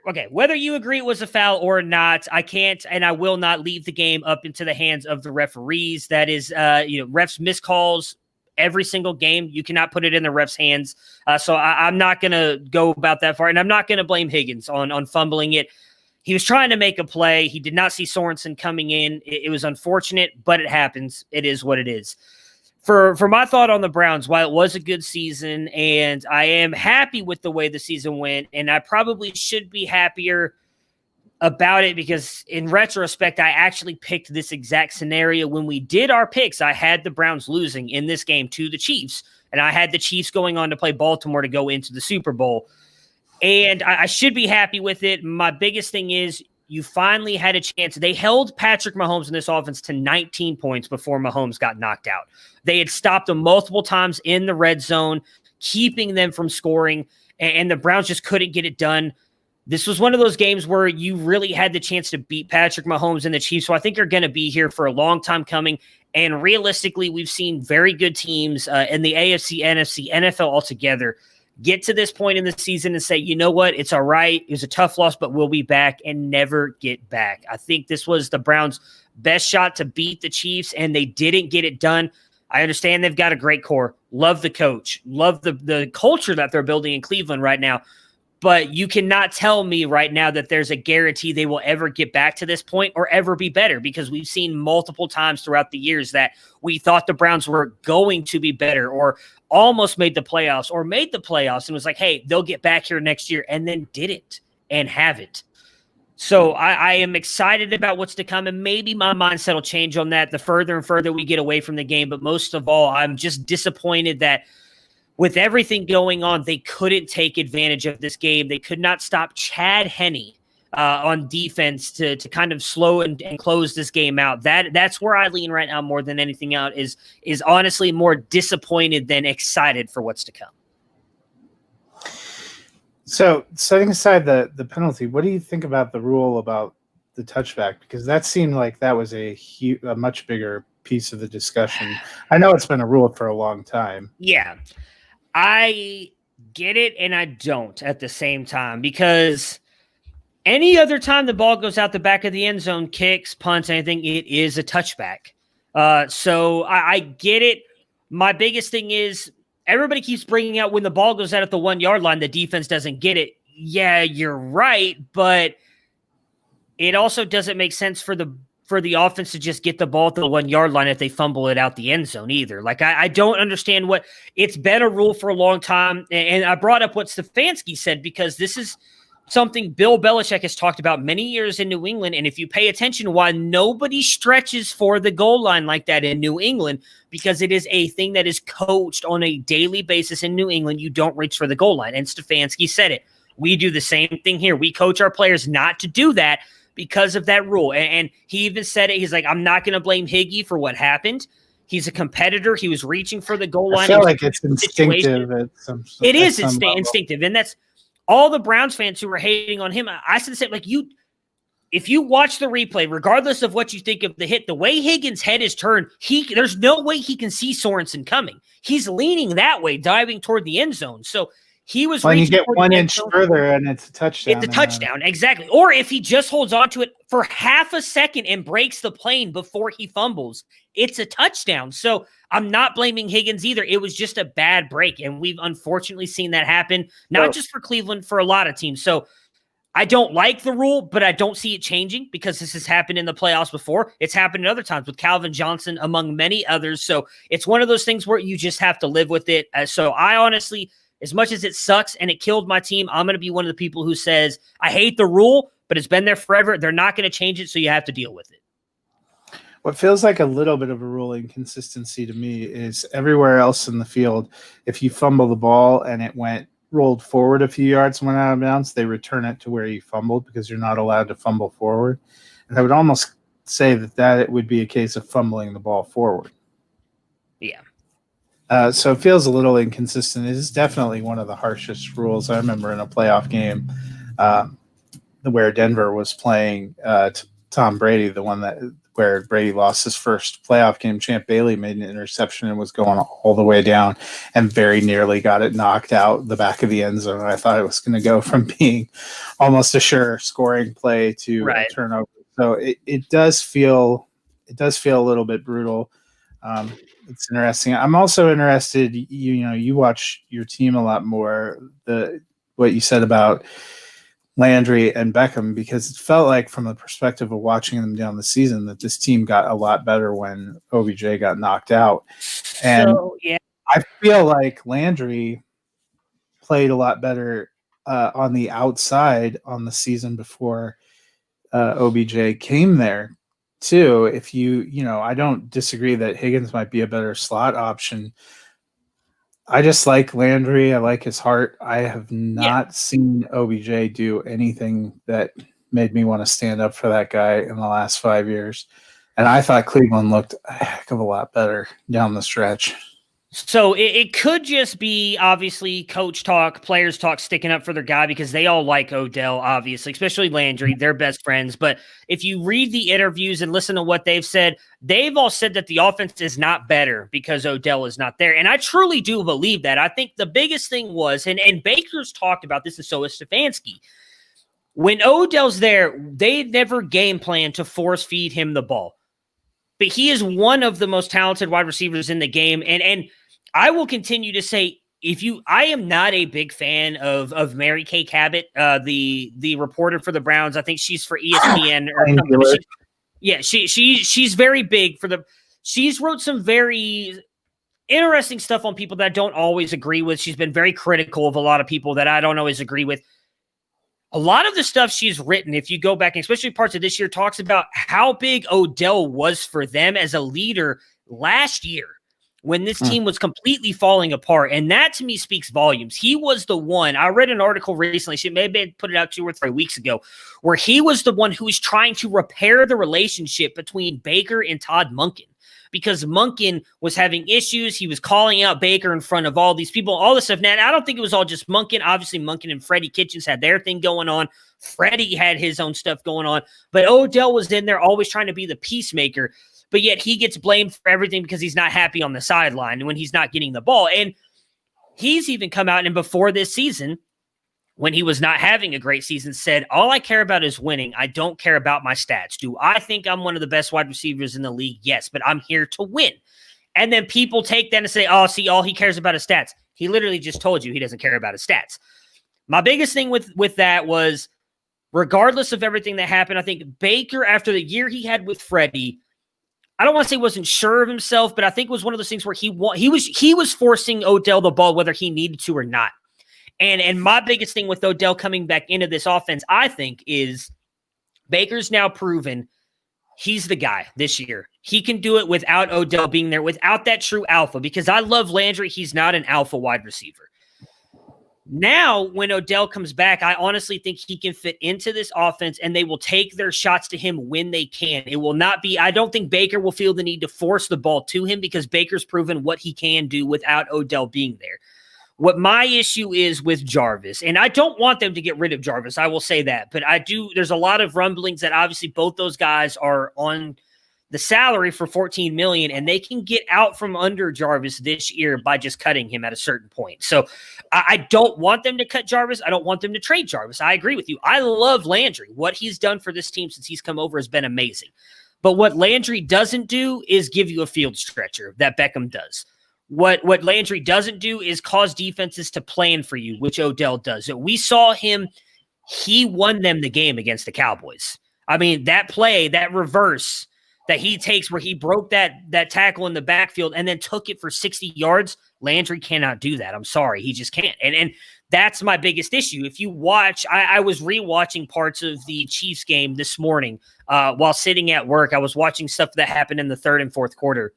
you agree it was a foul or not, I can't and I will not leave the game up into the hands of the referees. That is, refs miss calls every single game. You cannot put it in the ref's hands. So I'm not going to go about that far. And I'm not going to blame Higgins on fumbling it. he was trying to make a play. He did not see Sorensen coming in. It was unfortunate, but it happens. It is what it is. For my thought on the Browns, while it was a good season, and I am happy with the way the season went, and I probably should be happier about it because in retrospect, I actually picked this exact scenario. When we did our picks, I had the Browns losing in this game to the Chiefs, and I had the Chiefs going on to play Baltimore to go into the Super Bowl. And I should be happy with it. My biggest thing is you finally had a chance. They held Patrick Mahomes in this offense to 19 points before Mahomes got knocked out. They had stopped them multiple times in the red zone, keeping them from scoring, and the Browns just couldn't get it done. This was one of those games where you really had the chance to beat Patrick Mahomes and the Chiefs, so I think you're going to be here for a long time coming. And realistically, we've seen very good teams in the AFC, NFC, NFL altogether get to this point in the season and say, you know what, it's all right. It was a tough loss, but we'll be back and never get back. I think this was the Browns' best shot to beat the Chiefs, and they didn't get it done. I understand they've got a great core. Love the coach. Love the culture that they're building in Cleveland right now. But you cannot tell me right now that there's a guarantee they will ever get back to this point or ever be better, because we've seen multiple times throughout the years that we thought the Browns were going to be better or almost made the playoffs or made the playoffs and was like, hey, they'll get back here next year, and then didn't and haven't. So I am excited about what's to come, and maybe my mindset will change on that the further and further we get away from the game. But most of all, I'm just disappointed that with everything going on, they couldn't take advantage of this game. They could not stop Chad Henne on defense to kind of slow and close this game out. That's where I lean right now more than anything else, is honestly more disappointed than excited for what's to come. So setting aside the penalty, what do you think about the rule about the touchback? Because that seemed like that was a much bigger piece of the discussion. I know it's been a rule for a long time. Yeah. I get it and I don't at the same time, because any other time the ball goes out the back of the end zone, kicks, punts, anything, it is a touchback. So I get it. My biggest thing is everybody keeps bringing out when the ball goes out at the 1 yard line, the defense doesn't get it. Yeah, you're right, but it also doesn't make sense for the offense to just get the ball at the 1 yard line if they fumble it out the end zone either. Like, I don't understand what – it's been a rule for a long time, and I brought up what Stefanski said because this is something Bill Belichick has talked about many years in New England, and if you pay attention, why nobody stretches for the goal line like that in New England, because it is a thing that is coached on a daily basis in New England. You don't reach for the goal line, and Stefanski said it. We do the same thing here. We coach our players not to do that because of that rule. And he even said it. He's like, I'm not going to blame Higgy for what happened. He's a competitor. He was reaching for the goal line. I feel like it's instinctive. It is instinctive. And that's all the Browns fans who were hating on him. I said the same, like, if you watch the replay, regardless of what you think of the hit, the way Higgins' head is turned, there's no way he can see Sorensen coming. He's leaning that way, diving toward the end zone. So he was when you get 1 inch further and it's a touchdown. It's a touchdown, exactly. Or if he just holds on to it for half a second and breaks the plane before he fumbles, it's a touchdown. So I'm not blaming Higgins either. It was just a bad break, and we've unfortunately seen that happen, not just for Cleveland, for a lot of teams. So I don't like the rule, but I don't see it changing because this has happened in the playoffs before. It's happened at other times with Calvin Johnson, among many others. So it's one of those things where you just have to live with it. So I honestly, as much as it sucks and it killed my team, I'm going to be one of the people who says, I hate the rule, but it's been there forever. They're not going to change it, so you have to deal with it. What feels like a little bit of a rule inconsistency to me is everywhere else in the field, if you fumble the ball and it rolled forward a few yards and went out of bounds, they return it to where you fumbled because you're not allowed to fumble forward. And I would almost say that it would be a case of fumbling the ball forward. Yeah. So it feels a little inconsistent. It is definitely one of the harshest rules. I remember in a playoff game where Denver was playing Tom Brady, the one where Brady lost his first playoff game. Champ Bailey made an interception and was going all the way down and very nearly got it knocked out the back of the end zone. I thought it was going to go from being almost a sure scoring play to a turnover. So it does feel a little bit brutal. It's interesting. I'm also interested, you watch your team a lot more. What you said about Landry and Beckham, because it felt like, from the perspective of watching them down the season, that this team got a lot better when OBJ got knocked out. And So, yeah. I feel like Landry played a lot better on the outside on the season before OBJ came there too. If I don't disagree that Higgins might be a better slot option. I just like Landry. I like his heart. I have not seen OBJ do anything that made me want to stand up for that guy in the last 5 years. And I thought Cleveland looked a heck of a lot better down the stretch. So it could just be, obviously, coach talk, players talk, sticking up for their guy, because they all like Odell, obviously, especially Landry. They're best friends. But if you read the interviews and listen to what they've all said that the offense is not better because Odell is not there. And I truly do believe that. I think the biggest thing was, and Baker's talked about this, and so is Stefanski, when Odell's there, they never game plan to force feed him the ball. But he is one of the most talented wide receivers in the game. And I will continue to say, I am not a big fan of Mary Kay Cabot, the reporter for the Browns. I think she's for ESPN or something. She's very big she's wrote some very interesting stuff on people that I don't always agree with. She's been very critical of a lot of people that I don't always agree with. A lot of the stuff she's written, if you go back, and especially parts of this year, talks about how big Odell was for them as a leader last year, when this team was completely falling apart. And that, to me, speaks volumes. He was the one. I read an article recently, she maybe put it out 2 or 3 weeks ago, where he was the one who was trying to repair the relationship between Baker and Todd Monken, because Monken was having issues. He was calling out Baker in front of all these people, all this stuff. Now, I don't think it was all just Monken. Obviously, Monken and Freddie Kitchens had their thing going on. Freddie had his own stuff going on. But Odell was in there always trying to be the peacemaker. But yet he gets blamed for everything because he's not happy on the sideline when he's not getting the ball. And he's even come out, and before this season, when he was not having a great season, said, all I care about is winning. I don't care about my stats. Do I think I'm one of the best wide receivers in the league? Yes, but I'm here to win. And then people take that and say, oh, see, all he cares about is stats. He literally just told you he doesn't care about his stats. My biggest thing with that was, regardless of everything that happened, I think Baker, after the year he had with Freddie, I don't want to say wasn't sure of himself, but I think it was one of those things where he was forcing Odell the ball whether he needed to or not. And my biggest thing with Odell coming back into this offense, I think, is Baker's now proven he's the guy this year. He can do it without Odell being there, without that true alpha, because I love Landry. He's not an alpha wide receiver. Now, when Odell comes back, I honestly think he can fit into this offense, and they will take their shots to him when they can. It will not be, I don't think Baker will feel the need to force the ball to him, because Baker's proven what he can do without Odell being there. What my issue is with Jarvis, and I don't want them to get rid of Jarvis, I will say that, but there's a lot of rumblings that obviously both those guys are on the salary for $14 million, and they can get out from under Jarvis this year by just cutting him at a certain point. So I don't want them to cut Jarvis. I don't want them to trade Jarvis. I agree with you. I love Landry. What he's done for this team since he's come over has been amazing. But what Landry doesn't do is give you a field stretcher that Beckham does. What Landry doesn't do is cause defenses to plan for you, which Odell does. So we saw him. He won them the game against the Cowboys. I mean, that play, that reverse that he takes where he broke that tackle in the backfield and then took it for 60 yards, Landry cannot do that. I'm sorry. He just can't. And that's my biggest issue. If you watch, I was rewatching parts of the Chiefs game this morning while sitting at work. I was watching stuff that happened in the third and fourth quarter.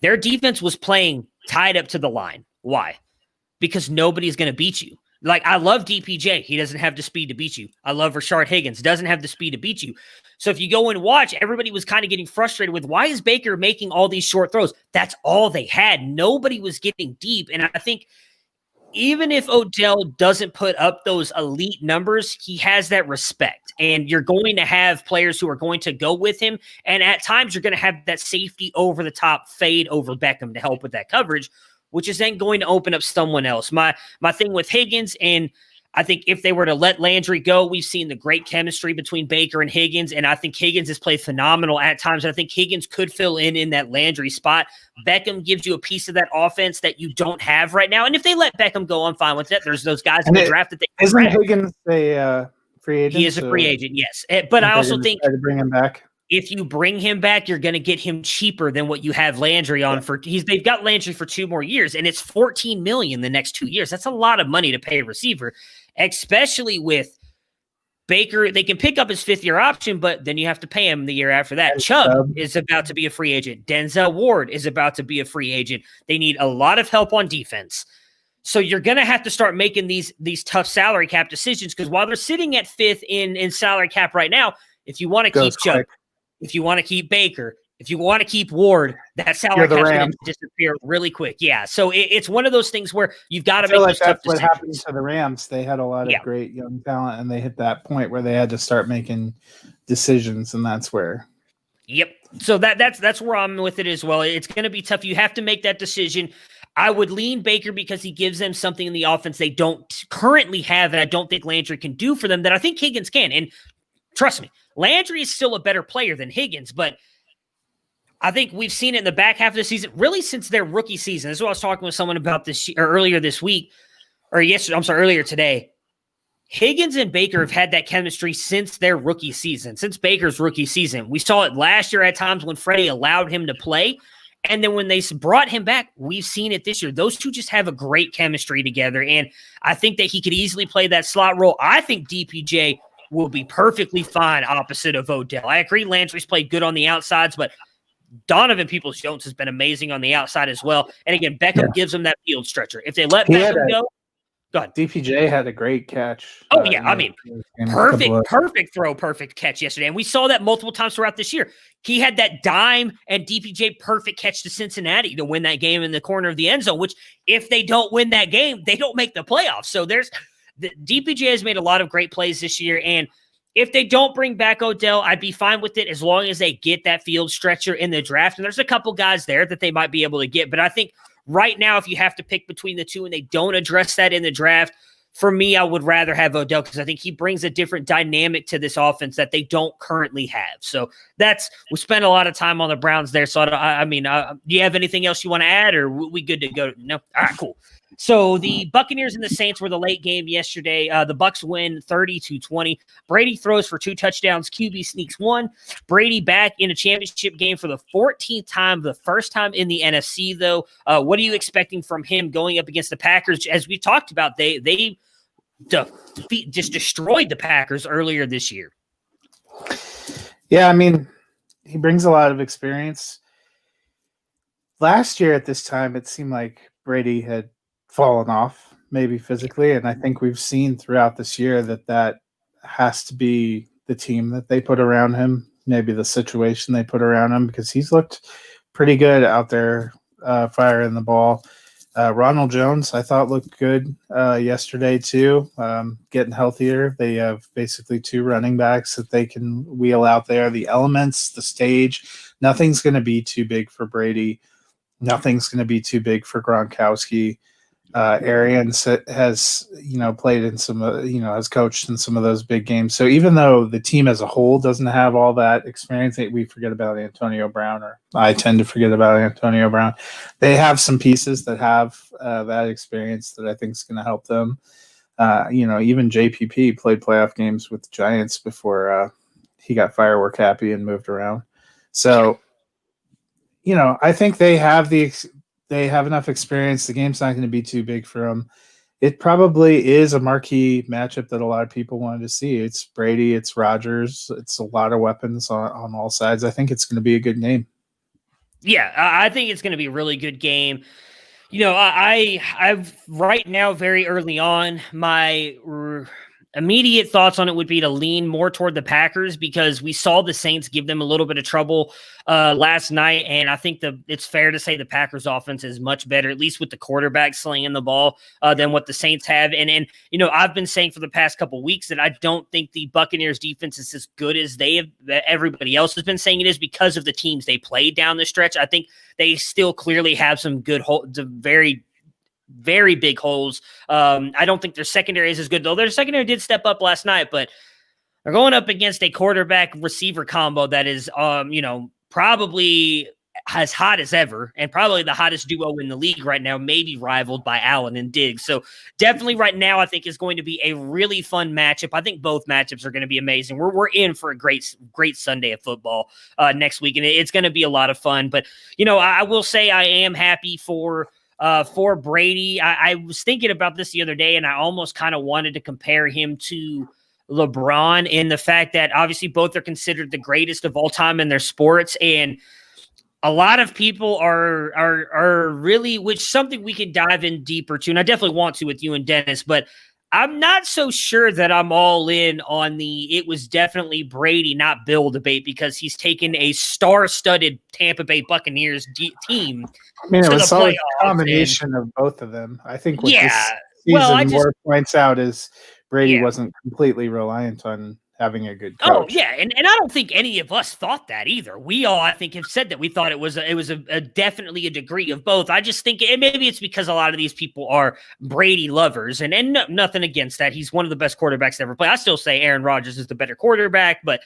Their defense was playing tied up to the line. Why? Because nobody's going to beat you. Like, I love DPJ. He doesn't have the speed to beat you. I love Rashard Higgins. Doesn't have the speed to beat you. So if you go and watch, everybody was kind of getting frustrated with, why is Baker making all these short throws? That's all they had. Nobody was getting deep. And I think even if Odell doesn't put up those elite numbers, he has that respect. And you're going to have players who are going to go with him. And at times you're going to have that safety over the top fade over Beckham to help with that coverage, which is then going to open up someone else. My thing with Higgins, and I think if they were to let Landry go, we've seen the great chemistry between Baker and Higgins, and I think Higgins has played phenomenal at times. I think Higgins could fill in that Landry spot. Beckham gives you a piece of that offense that you don't have right now, and if they let Beckham go, I'm fine with that. There's those guys in the draft that they isn't Higgins a free agent? He is a free agent, yes. But I also think try to bring him back. If you bring him back, you're going to get him cheaper than what you have Landry on for. They've got Landry for 2 more years, and it's $14 million the next 2 years. That's a lot of money to pay a receiver, especially with Baker. They can pick up his 5th-year option, but then you have to pay him the year after that. Chubb is about to be a free agent. Denzel Ward is about to be a free agent. They need a lot of help on defense. So you're going to have to start making these tough salary cap decisions, because while they're sitting at 5th in salary cap right now, if you want to keep Chubb, if you want to keep Baker, if you want to keep Ward, that salary cap is going to disappear really quick. Yeah, so it's one of those things where you've got to make those tough decisions. What happened to the Rams. They had a lot of great young talent, and they hit that point where they had to start making decisions, and that's where. Yep. So that's where I'm with it as well. It's going to be tough. You have to make that decision. I would lean Baker because he gives them something in the offense they don't currently have, that I don't think Landry can do for them, that I think Higgins can. And trust me, Landry is still a better player than Higgins, but I think we've seen it in the back half of the season, really since their rookie season. This is what I was talking with someone about this earlier this week, or yesterday. I'm sorry, earlier today. Higgins and Baker have had that chemistry since their rookie season, since Baker's rookie season. We saw it last year at times when Freddie allowed him to play. And then when they brought him back, we've seen it this year. Those two just have a great chemistry together. And I think that he could easily play that slot role. I think DPJ will be perfectly fine opposite of Odell. I agree Landry's played good on the outsides, but Donovan Peoples-Jones has been amazing on the outside as well. And again, Beckham gives him that field stretcher. If they let Beckham go ahead. DPJ had a great catch. Oh, yeah. I mean, perfect throw, perfect catch yesterday. And we saw that multiple times throughout this year. He had that dime and DPJ perfect catch to Cincinnati to win that game in the corner of the end zone, which if they don't win that game, they don't make the playoffs. So DPJ has made a lot of great plays this year. And if they don't bring back Odell, I'd be fine with it as long as they get that field stretcher in the draft. And there's a couple guys there that they might be able to get. But I think right now, if you have to pick between the two and they don't address that in the draft, for me, I would rather have Odell because I think he brings a different dynamic to this offense that they don't currently have. So we spent a lot of time on the Browns there. So do you have anything else you want to add, or are we good to go? No? All right, cool. So the Buccaneers and the Saints were the late game yesterday. The Bucs win 30-20. Brady throws for 2 touchdowns. QB sneaks 1. Brady back in a championship game for the 14th time, the first time in the NFC, though. What are you expecting from him going up against the Packers? As we talked about, they just destroyed the Packers earlier this year. Yeah, I mean, he brings a lot of experience. Last year at this time, it seemed like Brady had fallen off, maybe physically, and I think we've seen throughout this year that has to be the team that they put around him, maybe the situation they put around him, because he's looked pretty good out there firing the ball. Ronald Jones, I thought, looked good yesterday too, getting healthier. They have basically 2 running backs that they can wheel out there. The elements, the stage, nothing's going to be too big for Brady. Nothing's going to be too big for Gronkowski. Arians has, played in some, has coached in some of those big games. So even though the team as a whole doesn't have all that experience, we forget about Antonio Brown, or I tend to forget about Antonio Brown. They have some pieces that have that experience that I think is going to help them. Even JPP played playoff games with the Giants before he got firework happy and moved around. So, I think they have enough experience. The game's not going to be too big for them. It probably is a marquee matchup that a lot of people wanted to see. It's Brady, it's Rodgers, it's a lot of weapons on all sides. I think it's going to be a good game. Yeah, I think it's going to be a really good game. I've right now, very early on, my immediate thoughts on it would be to lean more toward the Packers because we saw the Saints give them a little bit of trouble last night, and I think it's fair to say the Packers offense is much better, at least with the quarterback slinging the ball, than what the Saints have. And I've been saying for the past couple weeks that I don't think the Buccaneers defense is as good as everybody else has been saying it is because of the teams they played down the stretch. I think they still clearly have some good very very big holes. I don't think their secondary is as good, though. Their secondary did step up last night, but they're going up against a quarterback receiver combo that is, probably as hot as ever, and probably the hottest duo in the league right now, maybe rivaled by Allen and Diggs. So definitely right now, I think is going to be a really fun matchup. I think both matchups are going to be amazing. We're in for a great Sunday of football next week, and it's going to be a lot of fun. But I will say I am happy for Brady. I was thinking about this the other day, and I almost kind of wanted to compare him to LeBron in the fact that obviously both are considered the greatest of all time in their sports, and a lot of people are really, which something we could dive in deeper to, and I definitely want to with you and Dennis, but I'm not so sure that I'm all in on it was definitely Brady, not Bill debate, because he's taken a star-studded Tampa Bay Buccaneers team I mean, it to was the a playoffs. combination of both of them. I think what this Well, season more points out is Brady wasn't completely reliant on having a good coach. Oh, yeah, and I don't think any of us thought that either. We all, I think, have said that we thought it was a definitely a degree of both. I just think maybe it's because a lot of these people are Brady lovers, and nothing against that. He's one of the best quarterbacks to ever play. I still say Aaron Rodgers is the better quarterback, but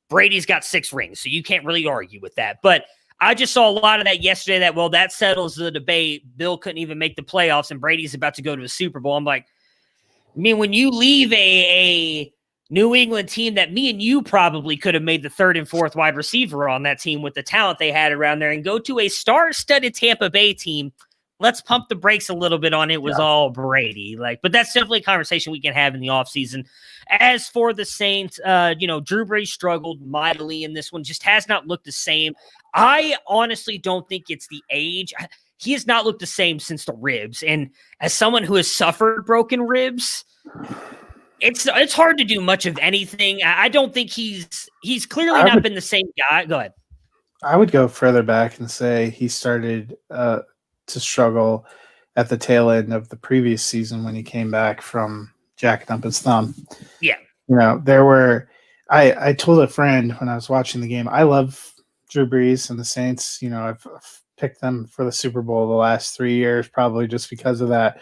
Brady's got 6 rings, so you can't really argue with that. But I just saw a lot of that yesterday that settles the debate. Bill couldn't even make the playoffs, and Brady's about to go to a Super Bowl. I'm like, I mean, when you leave a New England team that me and you probably could have made the 3rd and 4th wide receiver on that team with the talent they had around there, and go to a star-studded Tampa Bay team, let's pump the brakes a little bit on it was all Brady. But that's definitely a conversation we can have in the offseason. As for the Saints, Drew Brees struggled mightily in this one, just has not looked the same. I honestly don't think it's the age. He has not looked the same since the ribs. And as someone who has suffered broken ribs, it's hard to do much of anything. I don't think he's clearly not been the same guy. Go ahead. I would go further back and say he started to struggle at the tail end of the previous season when he came back from jacking up his thumb. Yeah. I told a friend when I was watching the game, I love Drew Brees and the Saints. I've picked them for the Super Bowl the last 3 years, probably just because of that,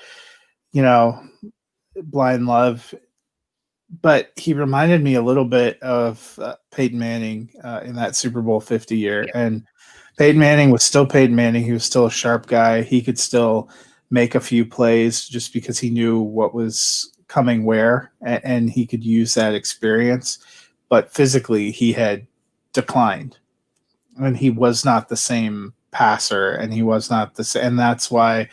blind love. But he reminded me a little bit of Peyton Manning in that Super Bowl 50 year. Yeah. And Peyton Manning was still Peyton Manning. He was still a sharp guy. He could still make a few plays just because he knew what was coming where, and he could use that experience. But physically, he had declined. And he was not the same passer, and he was not the same. And that's why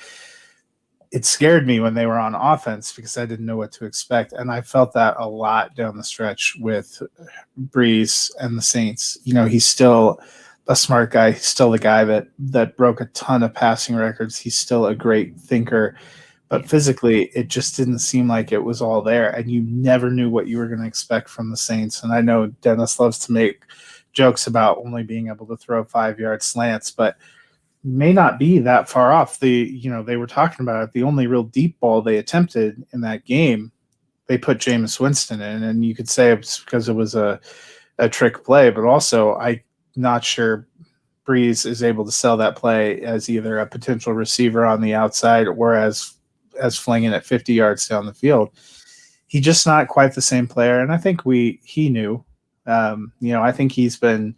it scared me when they were on offense, because I didn't know what to expect. And I felt that a lot down the stretch with Brees and the Saints. He's still a smart guy. He's still the guy that broke a ton of passing records. He's still a great thinker. But physically, it just didn't seem like it was all there. And you never knew what you were going to expect from the Saints. And I know Dennis loves to make jokes about only being able to throw 5-yard slants, but may not be that far off. They were talking about it. The only real deep ball they attempted in that game, they put Jameis Winston in, and you could say it's because it was a trick play, but also I'm not sure Brees is able to sell that play as either a potential receiver on the outside or as flinging it 50 yards down the field. He's just not quite the same player, and I think he knew. I think he's been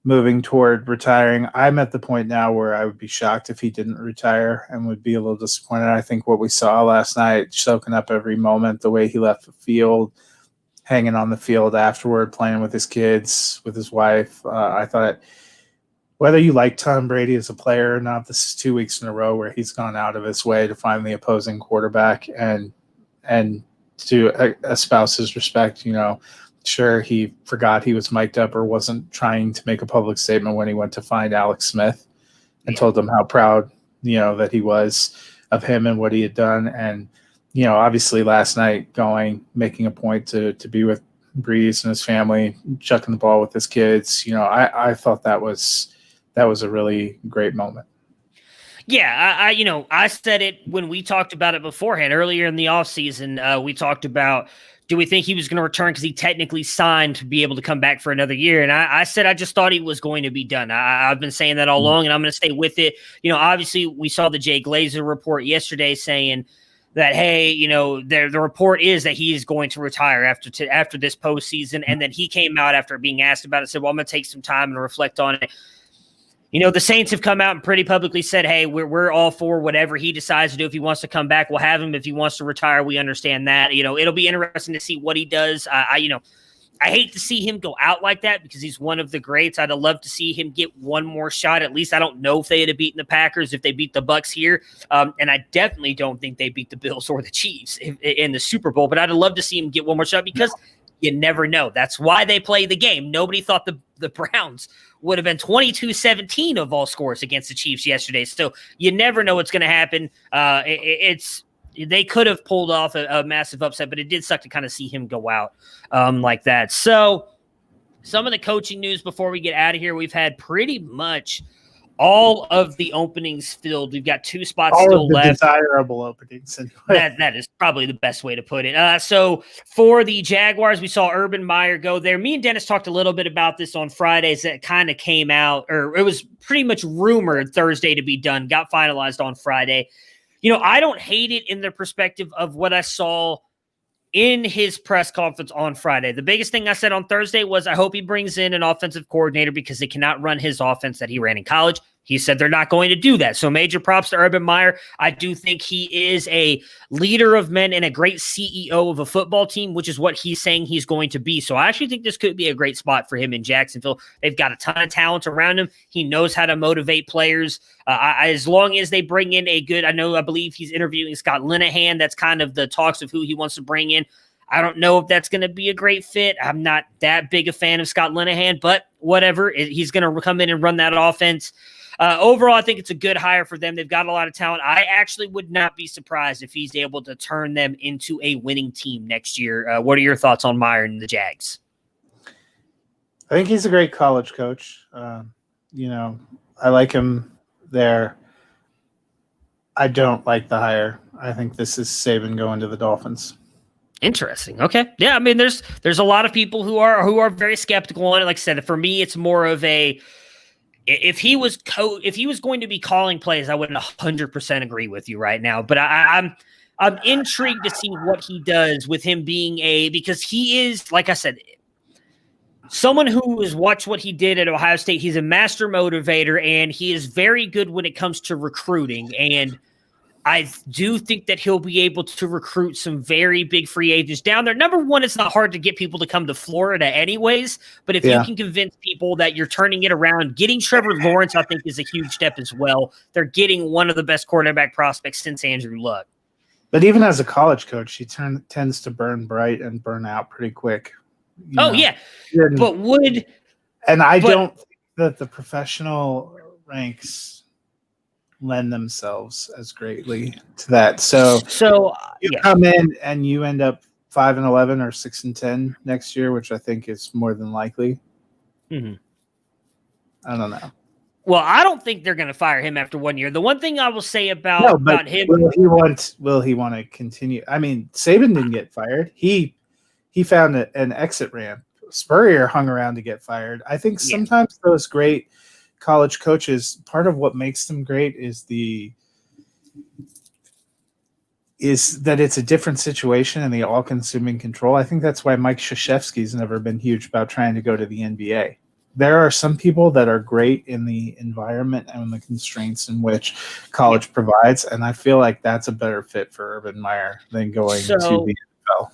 moving toward retiring. I'm at the point now where I would be shocked if he didn't retire and would be a little disappointed. I think what we saw last night, soaking up every moment, the way he left the field, hanging on the field afterward, playing with his kids, with his wife. I thought, whether you like Tom Brady as a player or not, this is 2 weeks in a row where he's gone out of his way to find the opposing quarterback and to espouse his respect. Sure, he forgot he was mic'd up or wasn't trying to make a public statement when he went to find Alex Smith and told him how proud, that he was of him and what he had done. And, obviously last night making a point to be with Brees and his family, chucking the ball with his kids. I thought that was a really great moment. Yeah, I said it when we talked about it beforehand. Earlier in the offseason, we talked about, do we think he was going to return because he technically signed to be able to come back for another year? And I said I just thought he was going to be done. I've been saying that all along, and I'm going to stay with it. Obviously, we saw the Jay Glazer report yesterday saying that, hey, the report is that he is going to retire after this postseason. And then he came out after being asked about it, said, well, I'm going to take some time and reflect on it. The Saints have come out and pretty publicly said, hey, we're all for whatever he decides to do. If he wants to come back, we'll have him. If he wants to retire, we understand that. It'll be interesting to see what he does. I hate to see him go out like that because he's one of the greats. I'd love to see him get one more shot. At least I don't know if they'd have beaten the Packers if they beat the Bucs here. And I definitely don't think they beat the Bills or the Chiefs in the Super Bowl. But I'd love to see him get one more shot because you never know. That's why they play the game. Nobody thought the Browns would have been 22-17 of all scores against the Chiefs yesterday. So you never know what's going to happen. They could have pulled off a massive upset, but it did suck to kind of see him go out like that. So some of the coaching news before we get out of here, we've had pretty much all of the openings filled. We've got 2 spots still left. Desirable openings. That is probably the best way to put it. So for the Jaguars, we saw Urban Meyer go there. Me and Dennis talked a little bit about this on Fridays. That kind of came out, or it was pretty much rumored Thursday to be done, got finalized on Friday. I don't hate it in the perspective of what I saw in his press conference on Friday. The biggest thing I said on Thursday was I hope he brings in an offensive coordinator because they cannot run his offense that he ran in college. He said they're not going to do that. So major props to Urban Meyer. I do think he is a leader of men and a great CEO of a football team, which is what he's saying he's going to be. So I actually think this could be a great spot for him in Jacksonville. They've got a ton of talent around him. He knows how to motivate players. As long as they bring in I believe he's interviewing Scott Linehan. That's kind of the talks of who he wants to bring in. I don't know if that's going to be a great fit. I'm not that big a fan of Scott Linehan, but whatever. He's going to come in and run that offense. Overall, I think it's a good hire for them. They've got a lot of talent. I actually would not be surprised if he's able to turn them into a winning team next year. What are your thoughts on Meyer and the Jags? I think he's a great college coach. I like him there. I don't like the hire. I think this is Saban going to the Dolphins. Interesting. Okay. Yeah. I mean, there's a lot of people who are very skeptical on it. Like I said, for me, it's more of if he was going to be calling plays, I wouldn't 100% agree with you right now. But I'm intrigued to see what he does with him being because he is, like I said, someone who has watched what he did at Ohio State. He's a master motivator, and he is very good when it comes to recruiting. And I do think that he'll be able to recruit some very big free agents down there. Number one, it's not hard to get people to come to Florida anyways, but if you can convince people that you're turning it around, getting Trevor Lawrence, I think, is a huge step as well. They're getting one of the best quarterback prospects since Andrew Luck. But even as a college coach, he tends to burn bright and burn out pretty quick. Yeah. But I don't think that the professional ranks lend themselves as greatly to that. So you come in and you end up 5-11 or 6-10 next year, which I think is more than likely. Mm-hmm. I don't know. Well, I don't think they're going to fire him after 1 year. The one thing I will say about him, will he want to continue? I mean, Saban didn't get fired. He found an exit ramp. Spurrier hung around to get fired. I think sometimes those great college coaches, part of what makes them great is that it's a different situation and the all-consuming control. I think that's why Mike Krzyzewski's never been huge about trying to go to the NBA. There are some people that are great in the environment and the constraints in which college provides, and I feel like that's a better fit for Urban Meyer than going to the NFL.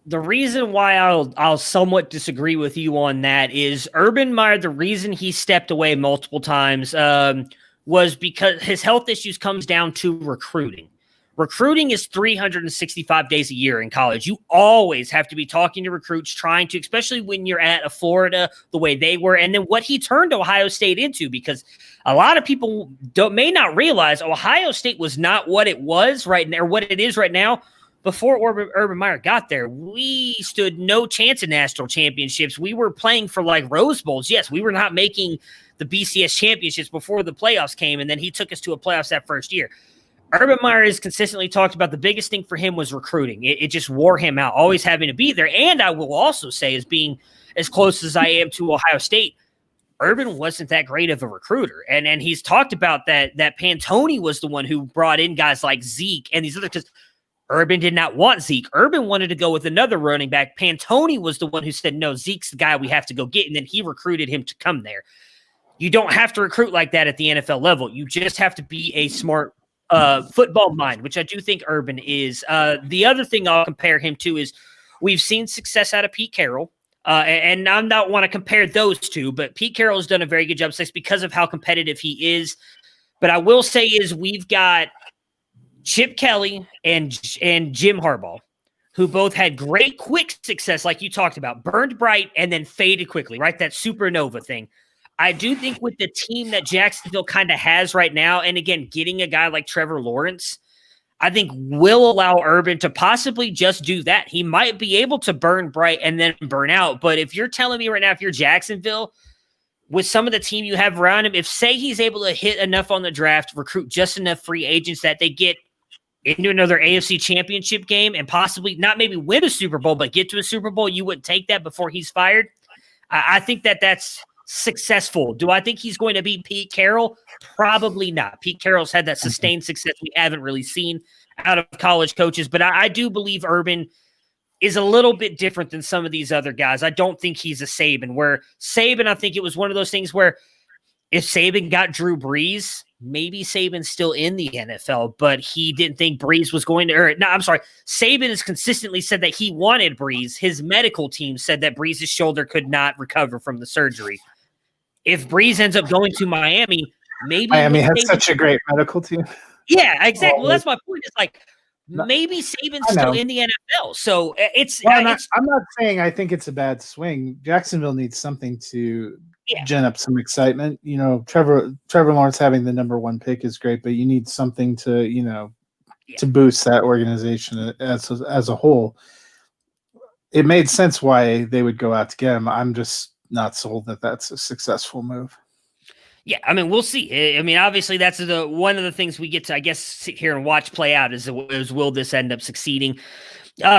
The reason why I'll somewhat disagree with you on that is Urban Meyer, the reason he stepped away multiple times was because his health issues comes down to recruiting. Recruiting is 365 days a year in college. You always have to be talking to recruits, trying to, especially when you're at a Florida the way they were, and then what he turned Ohio State into, because a lot of people may not realize Ohio State was not what it was right now, or what it is right now. Before Urban Meyer got there, we stood no chance in national championships. We were playing for like Rose Bowls. Yes, we were not making the BCS championships before the playoffs came, and then he took us to a playoffs that first year. Urban Meyer has consistently talked about the biggest thing for him was recruiting. It just wore him out, always having to be there. And I will also say, as being as close as I am to Ohio State, Urban wasn't that great of a recruiter. And he's talked about that Pantoni was the one who brought in guys like Zeke and these other, because Urban did not want Zeke. Urban wanted to go with another running back. Pantoni was the one who said, no, Zeke's the guy we have to go get. And then he recruited him to come there. You don't have to recruit like that at the NFL level. You just have to be a smart football mind, which I do think Urban is. The other thing I'll compare him to is we've seen success out of Pete Carroll. And I don't want to compare those two, but Pete Carroll has done a very good job because of how competitive he is. But I will say is we've got Chip Kelly and Jim Harbaugh, who both had great quick success, like you talked about, burned bright and then faded quickly, right? That supernova thing. I do think with the team that Jacksonville kind of has right now, and again, getting a guy like Trevor Lawrence, I think will allow Urban to possibly just do that. He might be able to burn bright and then burn out. But if you're telling me right now, if you're Jacksonville, with some of the team you have around him, if say he's able to hit enough on the draft, recruit just enough free agents that they get into another AFC championship game and possibly not maybe win a Super Bowl, but get to a Super Bowl, you wouldn't take that before he's fired. I think that's successful. Do I think he's going to beat Pete Carroll? Probably not. Pete Carroll's had that sustained success we haven't really seen out of college coaches, but I do believe Urban is a little bit different than some of these other guys. I don't think he's a Saban, where Saban, I think it was one of those things where if Saban got Drew Brees, maybe Saban's still in the NFL, but he didn't think Brees was going to, Saban has consistently said that he wanted Brees. His medical team said that Brees' shoulder could not recover from the surgery. If Brees ends up going to Miami, maybe Miami has such a great medical team. Yeah, exactly. Well, that's my point. It's like maybe Saban's still in the NFL. So I'm not saying I think it's a bad swing. Jacksonville needs something to gin up some excitement. You know, Trevor Lawrence having the number one pick is great, but you need something to, to boost that organization as a whole. It made sense why they would go out to get him. I'm just not sold that that's a successful move. Yeah, I mean, we'll see. I mean, obviously, that's one of the things we get to, I guess, sit here and watch play out is will this end up succeeding?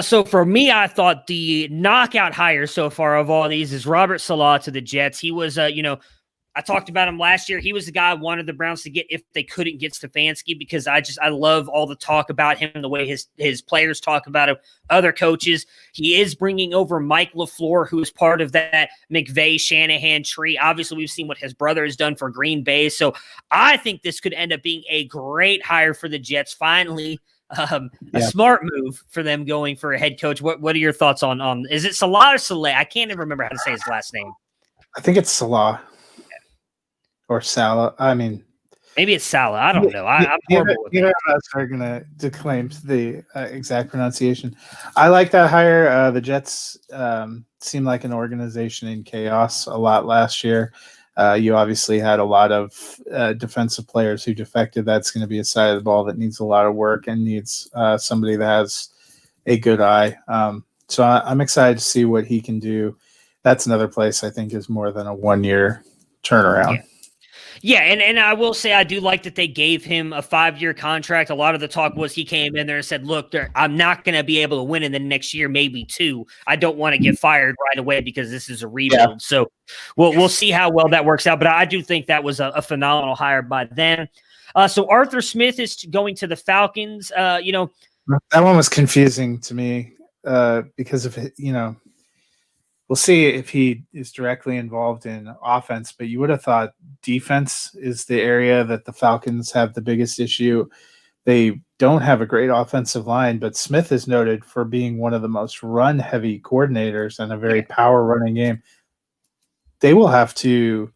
So for me, I thought the knockout hire so far of all these is Robert Saleh to the Jets. He was, I talked about him last year. He was the guy I wanted the Browns to get if they couldn't get Stefanski, because I love all the talk about him, the way his players talk about him, other coaches. He is bringing over Mike LaFleur, who is part of that McVay-Shanahan tree. Obviously, we've seen what his brother has done for Green Bay. So I think this could end up being a great hire for the Jets. Finally, a smart move for them going for a head coach. What are your thoughts on is it Salah or Saleh? I can't even remember how to say his last name. I think it's Salah. Or Salah. I mean, maybe it's Salah. I don't know. I'm horrible with neither of us are going to claim the exact pronunciation. I like that hire. The Jets seem like an organization in chaos a lot last year. You obviously had a lot of defensive players who defected. That's going to be a side of the ball that needs a lot of work and needs somebody that has a good eye. So I'm excited to see what he can do. That's another place I think is more than a 1-year turnaround. Yeah, and I will say I do like that they gave him a 5-year contract. A lot of the talk was he came in there and said, look, I'm not going to be able to win in the next year, maybe 2. I don't want to get fired right away because this is a rebuild. Yeah. So we'll see how well that works out. But I do think that was a phenomenal hire by them. So Arthur Smith is going to the Falcons. That one was confusing to me because of, we'll see if he is directly involved in offense, but you would have thought defense is the area that the Falcons have the biggest issue. They don't have a great offensive line, but Smith is noted for being one of the most run-heavy coordinators and a very power-running game. They will have to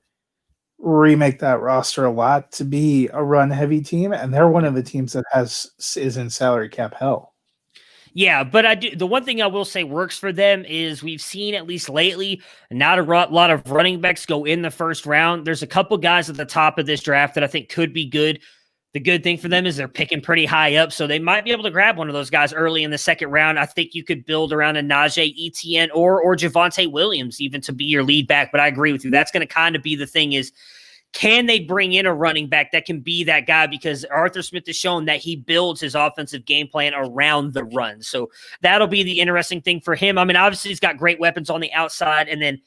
remake that roster a lot to be a run-heavy team, and they're one of the teams that is in salary cap hell. Yeah, but the one thing I will say works for them is we've seen, at least lately, not a lot of running backs go in the first round. There's a couple guys at the top of this draft that I think could be good. The good thing for them is they're picking pretty high up, so they might be able to grab one of those guys early in the second round. I think you could build around a Najee Etienne or Javonte Williams even to be your lead back, but I agree with you. That's going to kind of be the thing is can they bring in a running back that can be that guy? Because Arthur Smith has shown that he builds his offensive game plan around the run. So that'll be the interesting thing for him. I mean, obviously he's got great weapons on the outside, and then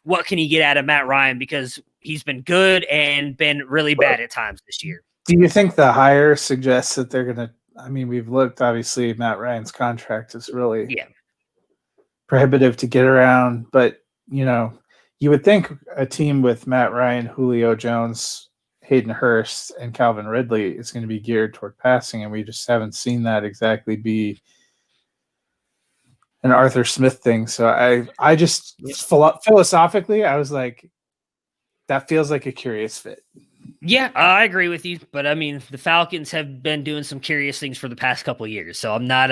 what can he get out of Matt Ryan? Because he's been good and been really bad at times this year. Do you think the hire suggests that they're going to, I mean, we've looked, obviously Matt Ryan's contract is really prohibitive to get around, but you would think a team with Matt Ryan, Julio Jones, Hayden Hurst, and Calvin Ridley is going to be geared toward passing, and we just haven't seen that exactly be an Arthur Smith thing. So I just philosophically, I was like, that feels like a curious fit. Yeah, I agree with you. But I mean, the Falcons have been doing some curious things for the past couple of years. So I'm not,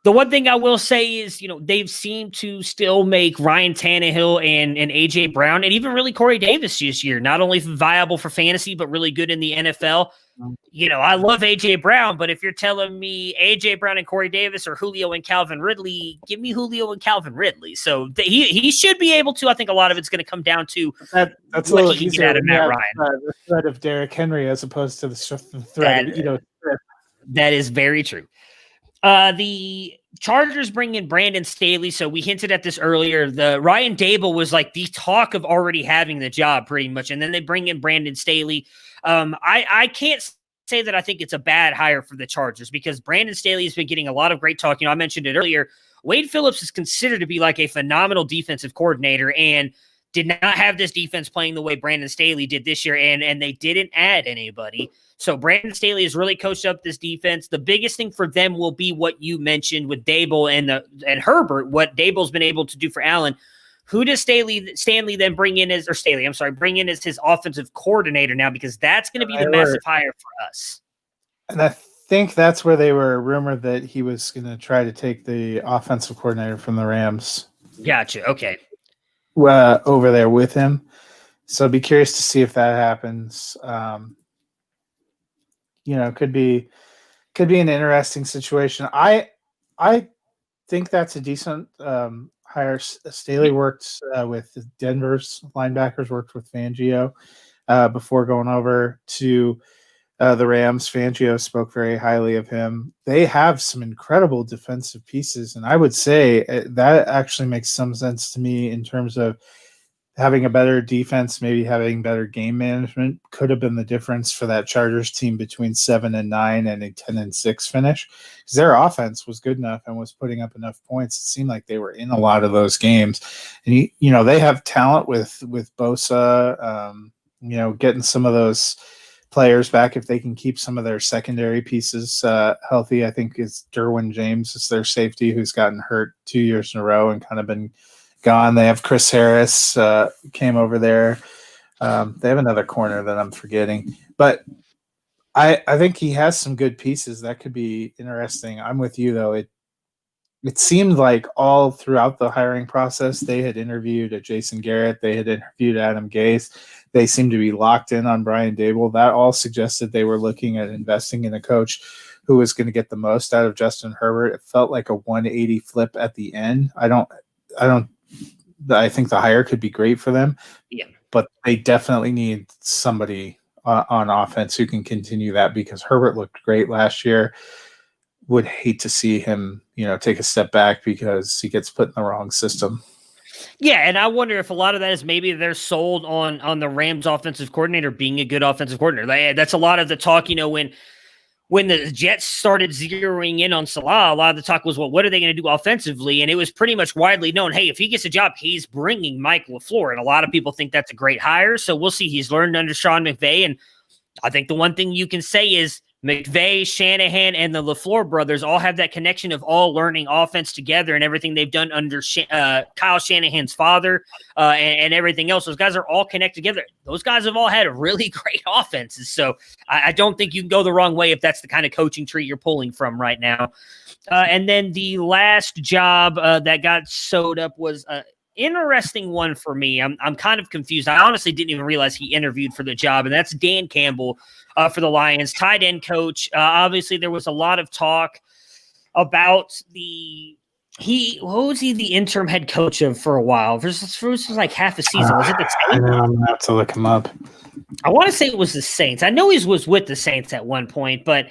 the one thing I will say is, they've seemed to still make Ryan Tannehill and AJ Brown and even really Corey Davis this year, not only viable for fantasy, but really good in the NFL. I love AJ Brown, but if you're telling me AJ Brown and Corey Davis or Julio and Calvin Ridley, give me Julio and Calvin Ridley. So he should be able to. I think a lot of it's going to come down to that's what a he can get out of Matt Ryan. The threat of Derrick Henry as opposed to the threat of That is very true. The Chargers bring in Brandon Staley. So we hinted at this earlier. The Ryan Dable was like the talk of already having the job pretty much. And then they bring in Brandon Staley. I can't say that I think it's a bad hire for the Chargers because Brandon Staley has been getting a lot of great talk. I mentioned it earlier. Wade Phillips is considered to be like a phenomenal defensive coordinator and did not have this defense playing the way Brandon Staley did this year. And they didn't add anybody. So Brandon Staley has really coached up this defense. The biggest thing for them will be what you mentioned with Dable and Herbert, what Dable's been able to do for Allen. Who does Stanley then bring in as his offensive coordinator now? Because that's going to be the massive hire for us. And I think that's where they were rumored that he was going to try to take the offensive coordinator from the Rams. Gotcha. Okay. Over there with him. So I'd be curious to see if that happens. Could be an interesting situation. I think that's a decent hire. Staley worked with Denver's linebackers, worked with Fangio before going over to the Rams. Fangio spoke very highly of him. They have some incredible defensive pieces, and I would say that actually makes some sense to me in terms of having a better defense, maybe having better game management could have been the difference for that Chargers team between 7-9 and a 10-6 finish. Because their offense was good enough and was putting up enough points. It seemed like they were in a lot of those games. And they have talent with Bosa, getting some of those players back if they can keep some of their secondary pieces healthy. I think it's Derwin James is their safety who's gotten hurt 2 years in a row and kind of been gone. They have Chris Harris came over there. They have another corner that I'm forgetting, but I think he has some good pieces that could be interesting. I'm with you though. It seemed like all throughout the hiring process, they had interviewed a Jason Garrett. They had interviewed Adam Gase. They seemed to be locked in on Brian Dable. That all suggested they were looking at investing in a coach who was going to get the most out of Justin Herbert. It felt like a 180 flip at the end. I think the hire could be great for them, but they definitely need somebody on offense who can continue that because Herbert looked great last year. Would hate to see him, take a step back because he gets put in the wrong system. Yeah, and I wonder if a lot of that is maybe they're sold on the Rams offensive coordinator being a good offensive coordinator. That's a lot of the talk, when the Jets started zeroing in on Salah, a lot of the talk was, well, what are they going to do offensively? And it was pretty much widely known, hey, if he gets a job, he's bringing Mike LaFleur. And a lot of people think that's a great hire. So we'll see. He's learned under Sean McVay. And I think the one thing you can say is McVay, Shanahan, and the LaFleur brothers all have that connection of all learning offense together and everything they've done under Kyle Shanahan's father and everything else. Those guys are all connected together. Those guys have all had really great offenses. So I don't think you can go the wrong way if that's the kind of coaching tree you're pulling from right now. And then the last job that got sewed up was interesting one for me. I'm kind of confused. I honestly didn't even realize he interviewed for the job, and that's Dan Campbell for the Lions, tight end coach. Obviously, there was a lot of talk about the what was he the interim head coach of for a while? This was like half a season. Was it the I Saints? know, I'm gonna have to look him up. I want to say it was the Saints. I know he was with the Saints at one point, but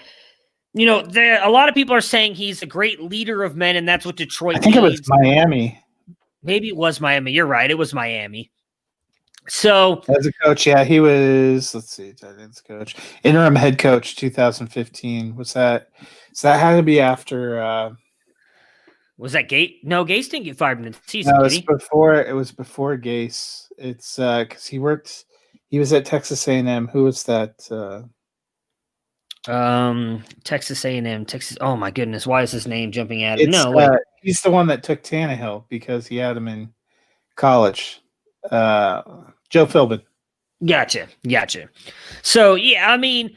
a lot of people are saying he's a great leader of men, and that's what Detroit I think needs. it was Miami. Maybe it was Miami. You're right. It was Miami. So as a coach, yeah, he was. Let's see, tight ends coach, interim head coach, 2015. Was that? So that had to be after. was that Gate? No, Gase didn't get fired in the season. No, it Did was he? before. It was before Gase. It's because he worked. He was at Texas A&M. Who was that? Texas A&M. Texas. Oh my goodness, why is his name jumping out? It's No, wait. he's the one that took Tannehill because he had him in college. Joe Philbin. Gotcha. So yeah, I mean,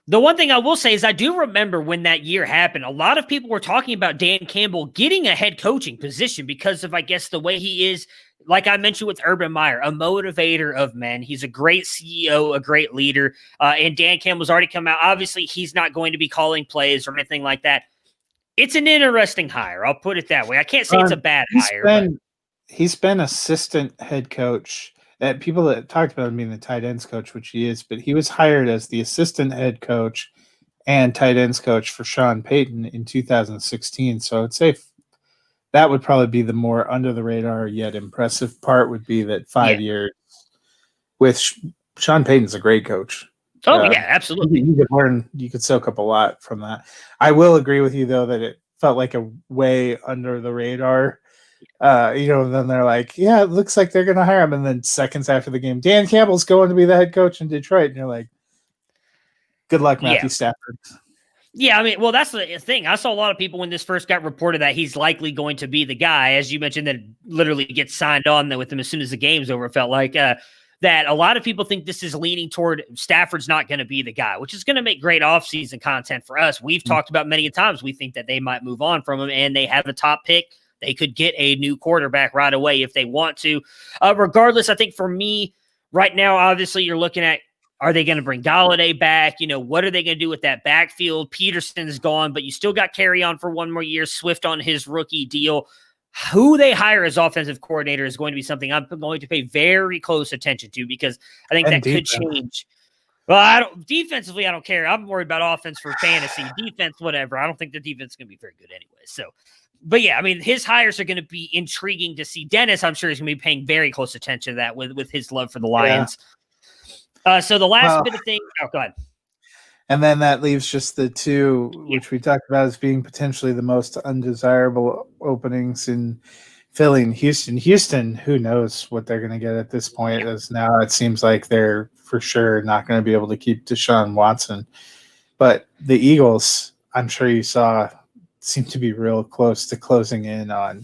the one thing I will say is I do remember when that year happened, a lot of people were talking about Dan Campbell getting a head coaching position because of, I guess, the way he is, like I mentioned with Urban Meyer, a motivator of men. He's a great CEO, a great leader. And Dan Campbell's already come out. Obviously, he's not going to be calling plays or anything like that. It's an interesting hire. I'll put it that way. I can't say it's a bad hire. He's been assistant head coach. People that talked about him being the tight ends coach, which he is, but he was hired as the assistant head coach and tight ends coach for Sean Payton in 2016. So I'd say that would probably be the more under the radar yet impressive part would be that 5 years with Sean Payton's a great coach. Oh, yeah, absolutely. You could soak up a lot from that. I will agree with you, though, that it felt like a way under the radar. Then they're like, yeah, it looks like they're going to hire him. And then seconds after the game, Dan Campbell's going to be the head coach in Detroit. And you're like, good luck, Matthew Stafford. Yeah, I mean, well, that's the thing. I saw a lot of people when this first got reported that he's likely going to be the guy, as you mentioned, that literally gets signed on with him as soon as the game's over. It felt like that a lot of people think this is leaning toward Stafford's not going to be the guy, which is going to make great offseason content for us. We've talked about many times. We think that they might move on from him, and they have a top pick. They could get a new quarterback right away if they want to. Regardless, I think for me right now, obviously you're looking at, are they going to bring Galladay back? What are they going to do with that backfield? Peterson's gone, but you still got Carry on for one more year. Swift on his rookie deal. Who they hire as offensive coordinator is going to be something I'm going to pay very close attention to because I think that could change. Well, defensively, I don't care. I'm worried about offense for fantasy. Defense, whatever. I don't think the defense is going to be very good anyway. So, but yeah, I mean, his hires are going to be intriguing to see. Dennis, I'm sure, is going to be paying very close attention to that with his love for the Lions. Yeah. So the last bit of things. Oh, go ahead. And then that leaves just the two, which we talked about as being potentially the most undesirable openings in Philly and Houston. Houston, who knows what they're going to get at this point, as now it seems like they're for sure not going to be able to keep Deshaun Watson. But the Eagles, I'm sure you saw, seem to be real close to closing in on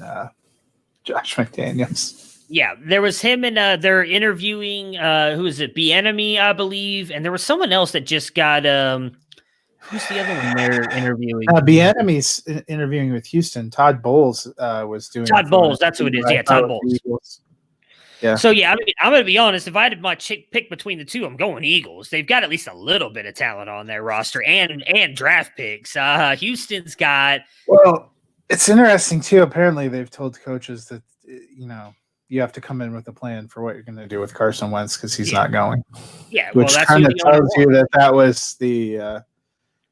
Josh McDaniels. Yeah, there was him and they're interviewing, who is it, Bieniemy, I believe. And there was someone else that just got, who's the other one they're interviewing? Bieniemy's interviewing with Houston. Todd Bowles was doing Todd Bowles, that's who it is. Yeah, Todd Bowles. Yeah. So, yeah, I mean, I'm going to be honest. If I had my pick between the two, I'm going Eagles. They've got at least a little bit of talent on their roster and draft picks. Houston's got. Well, it's interesting, too. Apparently, they've told coaches that, you have to come in with a plan for what you're going to do with Carson Wentz because he's not going. Yeah, which kind of tells you that was the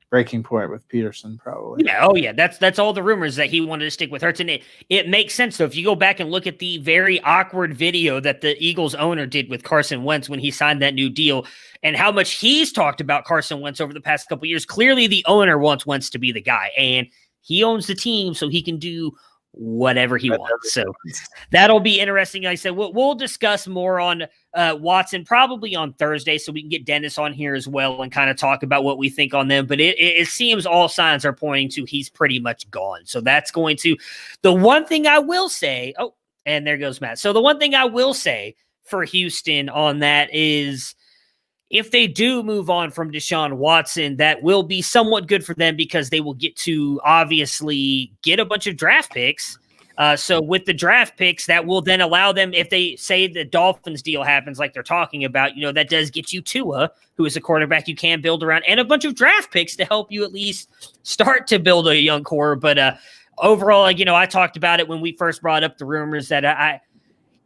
breaking point with Peterson, probably. Yeah, oh yeah, that's all the rumors that he wanted to stick with Hurts, and it makes sense. So if you go back and look at the very awkward video that the Eagles owner did with Carson Wentz when he signed that new deal, and how much he's talked about Carson Wentz over the past couple of years, clearly the owner wants Wentz to be the guy, and he owns the team, so he can do whatever he wants. So that'll be interesting. Like I said, we'll discuss more on Watson probably on Thursday, so we can get Dennis on here as well and kind of talk about what we think on them. But it seems all signs are pointing to he's pretty much gone. So that's going to – the one thing I will say – oh, and there goes Matt. So the one thing I will say for Houston on that is – if they do move on from Deshaun Watson, that will be somewhat good for them because they will get to obviously get a bunch of draft picks. So with the draft picks, that will then allow them, if they say the Dolphins deal happens like they're talking about, that does get you Tua, who is a quarterback you can build around, and a bunch of draft picks to help you at least start to build a young core. But overall, like, I talked about it when we first brought up the rumors that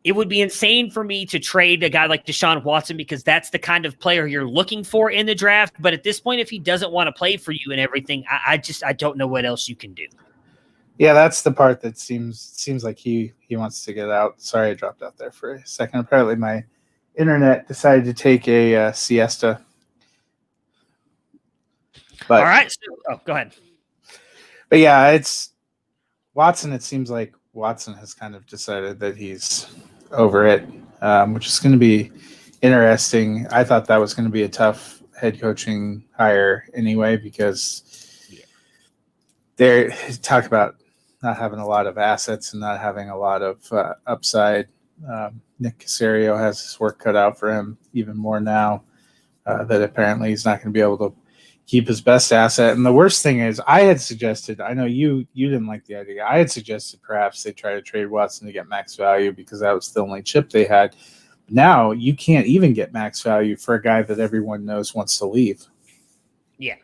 it would be insane for me to trade a guy like Deshaun Watson because that's the kind of player you're looking for in the draft. But at this point, if he doesn't want to play for you and everything, I don't know what else you can do. Yeah, that's the part that seems like he wants to get out. Sorry, I dropped out there for a second. Apparently, my internet decided to take a siesta. But, all right. So, go ahead. But yeah, it's Watson. It seems like Watson has kind of decided that he's over it, which is going to be interesting. I thought that was going to be a tough head coaching hire anyway, because they talk about not having a lot of assets and not having a lot of upside. Nick Caserio has his work cut out for him even more now that apparently he's not going to be able to keep his best asset. And the worst thing is, I had suggested, I know you didn't like the idea. I had suggested perhaps they try to trade Watson to get max value because that was the only chip they had. Now you can't even get max value for a guy that everyone knows wants to leave. Yeah.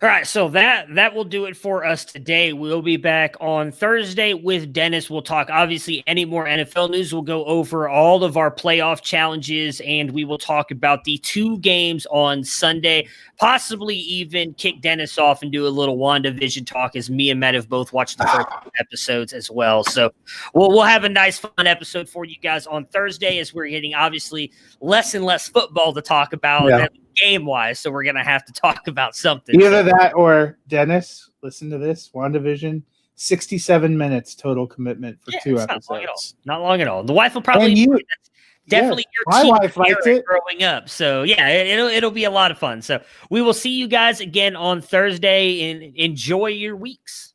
All right, so that will do it for us today. We'll be back on Thursday with Dennis. We'll talk, obviously, any more NFL news. We'll go over all of our playoff challenges, and we will talk about the 2 games on Sunday, possibly even kick Dennis off and do a little WandaVision talk, as me and Matt have both watched the first episodes as well. So we'll have a nice, fun episode for you guys on Thursday, as we're getting, obviously, less and less football to talk about. Yeah. Game-wise, so we're going to have to talk about something. Either that or, Dennis, listen to this, WandaVision, 67 minutes total commitment for 2 episodes. Not long at all. The wife will probably definitely your my team wife liked it growing up. So yeah, it'll be a lot of fun. So we will see you guys again on Thursday, and enjoy your weeks.